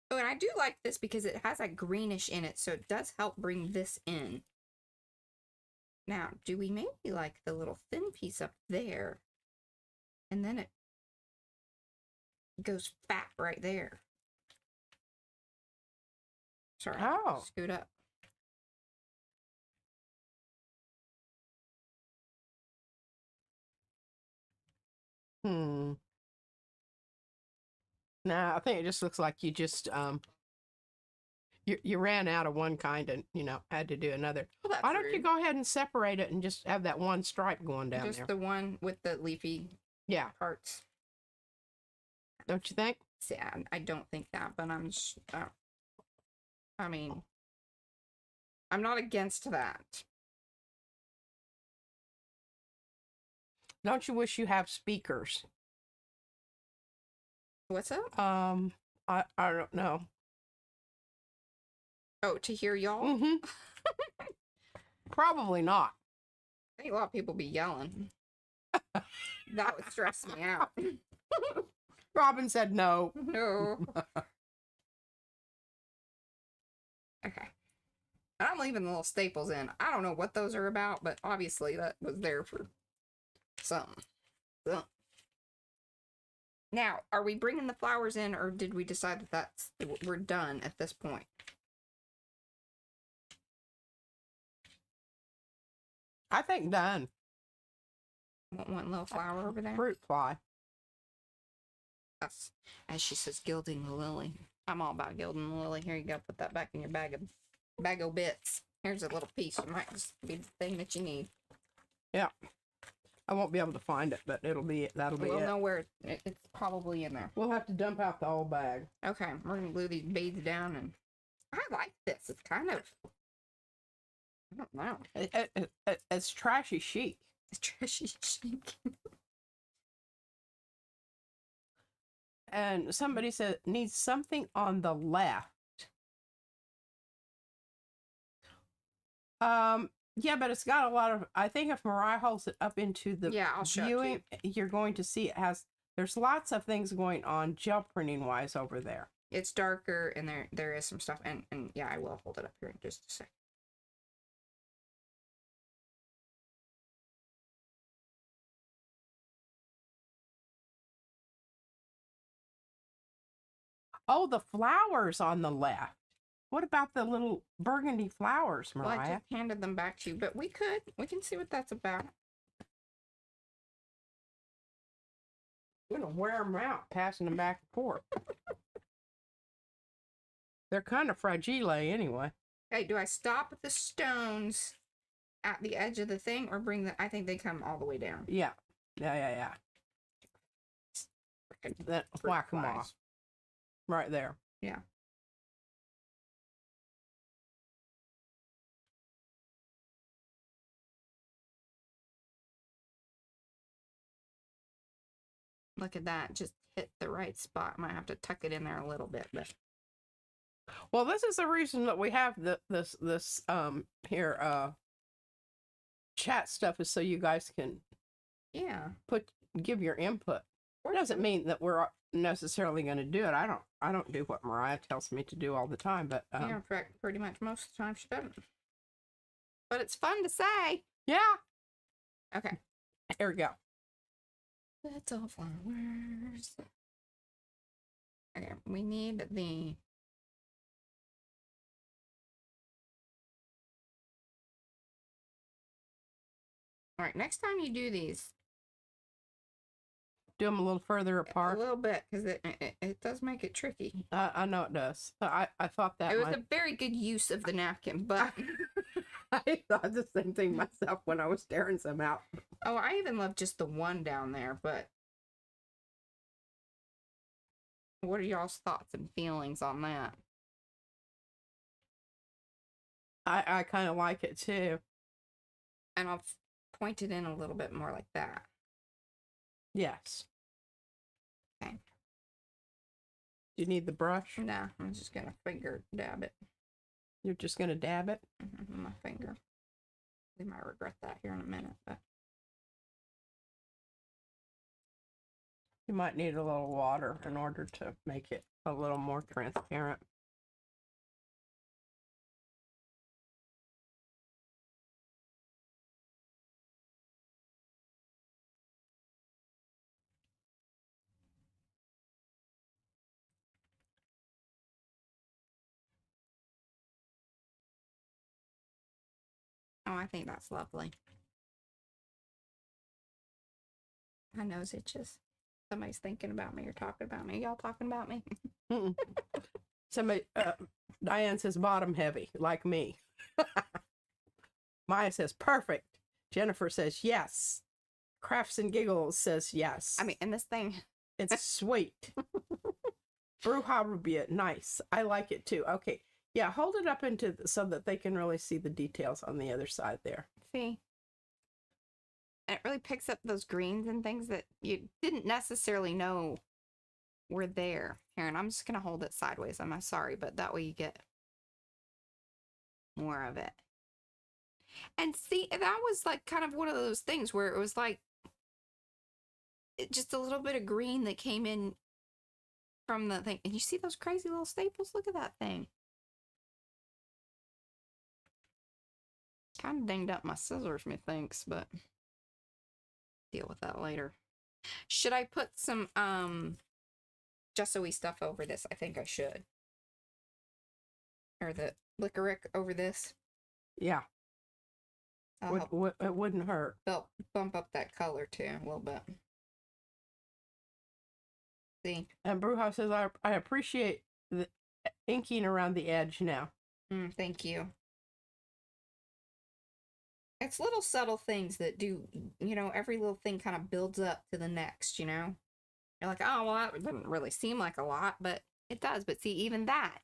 Oh, and I do like this because it has a greenish in it, so it does help bring this in. Now, do we maybe like the little thin piece up there? And then it goes fat right there. Sorry. Oh. Scoot up. Nah, I think it just looks like you just you ran out of one kind and had to do another. Well, why don't you go ahead and separate it and just have that one stripe going down just there? the one with the leafy parts. Don't you think? See, I don't think that, but I'm just, I mean, I'm not against that. Don't you wish you have speakers? What's up? I don't know. Oh, to hear y'all? Mm-hmm. Probably not. I think a lot of people be yelling. That would stress me out. Robin said no. No. Okay. I'm leaving the little staples in. I don't know what those are about, but obviously that was there for something. Now, are we bringing the flowers in, or did we decide that we're done at this point? I think done. Want one little flower over there? Fruit fly. That's, as she says, gilding the lily. I'm all about gilding the lily. Here you go. Put that back in your bag of bits. Here's a little piece. It might just be the thing that you need. Yeah. I won't be able to find it, but that'll be it. We'll know where it's probably in there. We'll have to dump out the whole bag. Okay, we're gonna glue these beads down, and I like this. It's kind of, I don't know. It's trashy chic. It's trashy chic. And somebody said needs something on the left. Yeah, but it's got a lot of, I think if Mariah holds it up into the I'll show viewing, you're going to see there's lots of things going on gel printing wise over there. It's darker, and there is some stuff, and yeah, I will hold it up here in just a sec. Oh, the flowers on the left. What about the little burgundy flowers, Well, I Mariah? just handed them back to you, but we can see what that's about. We're gonna wear them out, passing them back and forth. They're kind of fragile anyway. Hey, do I stop the stones at the edge of the thing, or bring the? I think they come all the way down. Yeah. Then whack them off. Right there. Yeah. Look at that. Just hit the right spot. Might have to tuck it in there a little bit, but Well, this is the reason that we have this here chat stuff, is so you guys can yeah. give your input. It doesn't mean that we're necessarily going to do it. I don't do what Mariah tells me to do all the time, but Yeah, in fact, pretty much most of the time she doesn't. But it's fun to say. yeah. Okay. Here we go. Little flowers. Okay, we need the. All right, next time you do these, Do them a little further a apart. little bit, because it does make it tricky. I know it does. I thought that It was a very good use of the napkin, but I thought the same thing myself when I was staring some out. oh, I even love just the one down there. But what are y'all's thoughts and feelings on that? I kind of like it too. And I'll point it in a little bit more like that. Yes. Okay. Do you need the brush? Nah, I'm just gonna finger dab it. You're just gonna dab it? With my finger. We might regret that here in a minute, but You might need a little water in order to make it a little more transparent. oh, I think that's lovely. My nose itches. Somebody's thinking about me or talking about me. Y'all talking about me? Mm-mm. Somebody, Diane says bottom heavy, like me. Maya says perfect. Jennifer says yes. Crafts and Giggles says yes. I mean, and this thing. It's sweet. Bruja Rubia, nice. I like it too. Okay. Yeah, hold it up so that they can really see the details on the other side there. See? And it really picks up those greens and things that you didn't necessarily know were there. Here, and I'm just going to hold it sideways. I'm sorry, but that way you get more of it. And see, that was like kind of one of those things where it was like just a little bit of green that came in from the thing. And you see those crazy little staples? Look at that thing. Kind of dinged up my scissors, methinks, but deal with that later. Should I put some gesso-y stuff over this? I think I should. Or the licorice over this. Yeah. It wouldn't hurt. They'll bump up that color too a little bit. See? And Bruja says, I appreciate the inking around the edge now. Thank you. It's little subtle things that do, every little thing kind of builds up to the next, You're like, oh, well, that doesn't really seem like a lot, but it does. But see, even that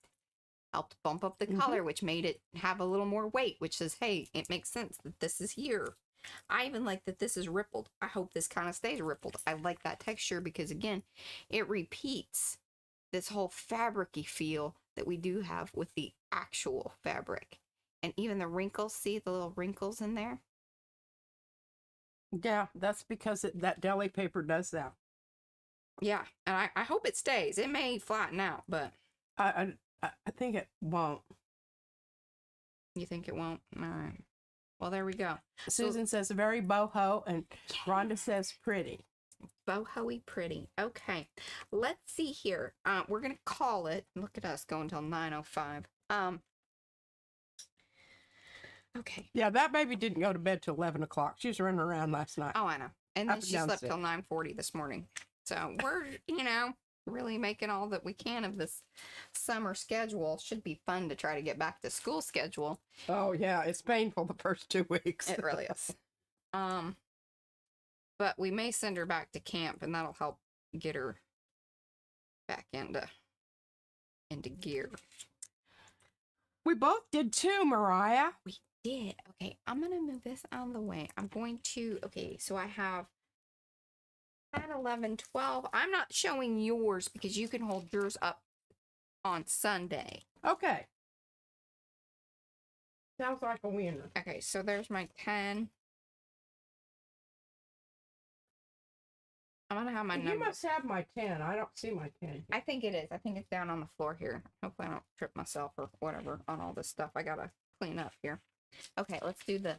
helped bump up the color, which made it have a little more weight, which says, hey, it makes sense that this is here. I even like that this is rippled. I hope this kind of stays rippled. I like that texture because, again, it repeats this whole fabric-y feel that we do have with the actual fabric. And even the wrinkles, see the little wrinkles in there? Yeah, that's because that deli paper does that. Yeah, and I hope it stays. It may flatten out, but I think it won't. You think it won't? All right. Well, there we go. Susan says very boho, and Rhonda says pretty. Boho-y pretty. Okay. Let's see here. We're gonna call it. Look at us going till 9:05. Okay. Yeah, that baby didn't go to bed till 11 o'clock. She was running around last night. Oh, I know. And Up then and she down slept stairs. till 9:40 this morning. So we're, really making all that we can of this summer schedule. Should be fun to try to get back to school schedule. Oh, yeah, it's painful the first 2 weeks. It really is. But we may send her back to camp, and that'll help get her back into gear. We both did too, Mariah. We did. Okay, I'm gonna move this out of the way. I'm going to. Okay, so I have 10, 11, 12. I'm not showing yours because you can hold yours up on Sunday. Okay. Sounds like a winner. Okay, so there's my 10. I'm gonna have my You number. must have my 10. I don't see my 10. I think it is. I think it's down on the floor here. Hopefully I don't trip myself or whatever on all this stuff I gotta clean up here. Okay, let's do the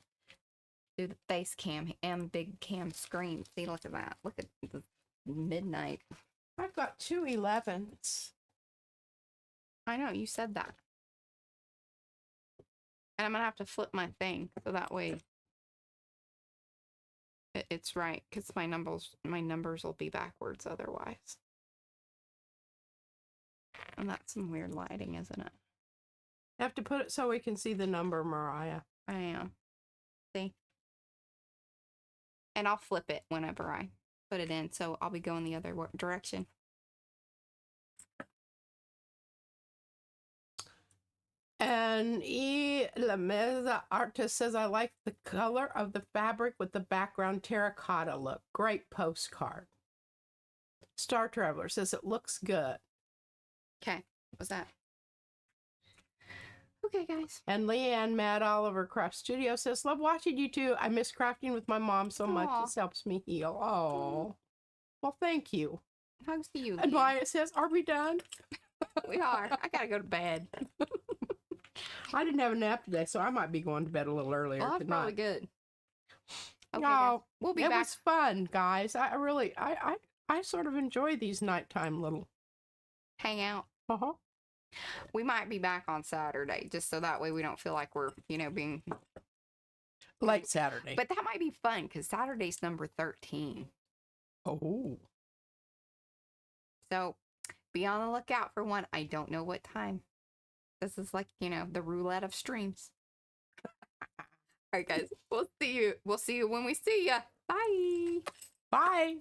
face cam and big cam screen. See, look at that. Look at the midnight. I've got 2 11s. I know, you said that. And I'm gonna have to flip my thing so that way it's right, because my numbers will be backwards otherwise. And that's some weird lighting, isn't it? Have to put it so we can see the number, Mariah. I am. See? And I'll flip it whenever I put it in, so I'll be going the other direction. And La Mesa Artist says, I like the color of the fabric with the background terracotta look. Great postcard. Star Traveler says it looks good. Okay, what was that? Okay, guys. And Leanne Mad Oliver Craft Studio says, love watching you two. I miss crafting with my mom so much. Aw. This helps me heal. Oh, well, thank you. Hugs to you. And Leanne. Maya says, are we done? We are. I gotta go to bed. I didn't have a nap today, so I might be going to bed a little earlier Well, that's tonight. probably good. Okay, Y'all, guys. We'll be it back. was fun, guys. I sort of enjoy these nighttime little. Hang out. Uh-huh. We might be back on Saturday, just so that way we don't feel like we're, being Late Saturday. But that might be fun because Saturday's number 13. Oh. So be on the lookout for one. I don't know what time. This is like, the roulette of streams. All right, guys. We'll see you. We'll see you when we see you. Bye. Bye.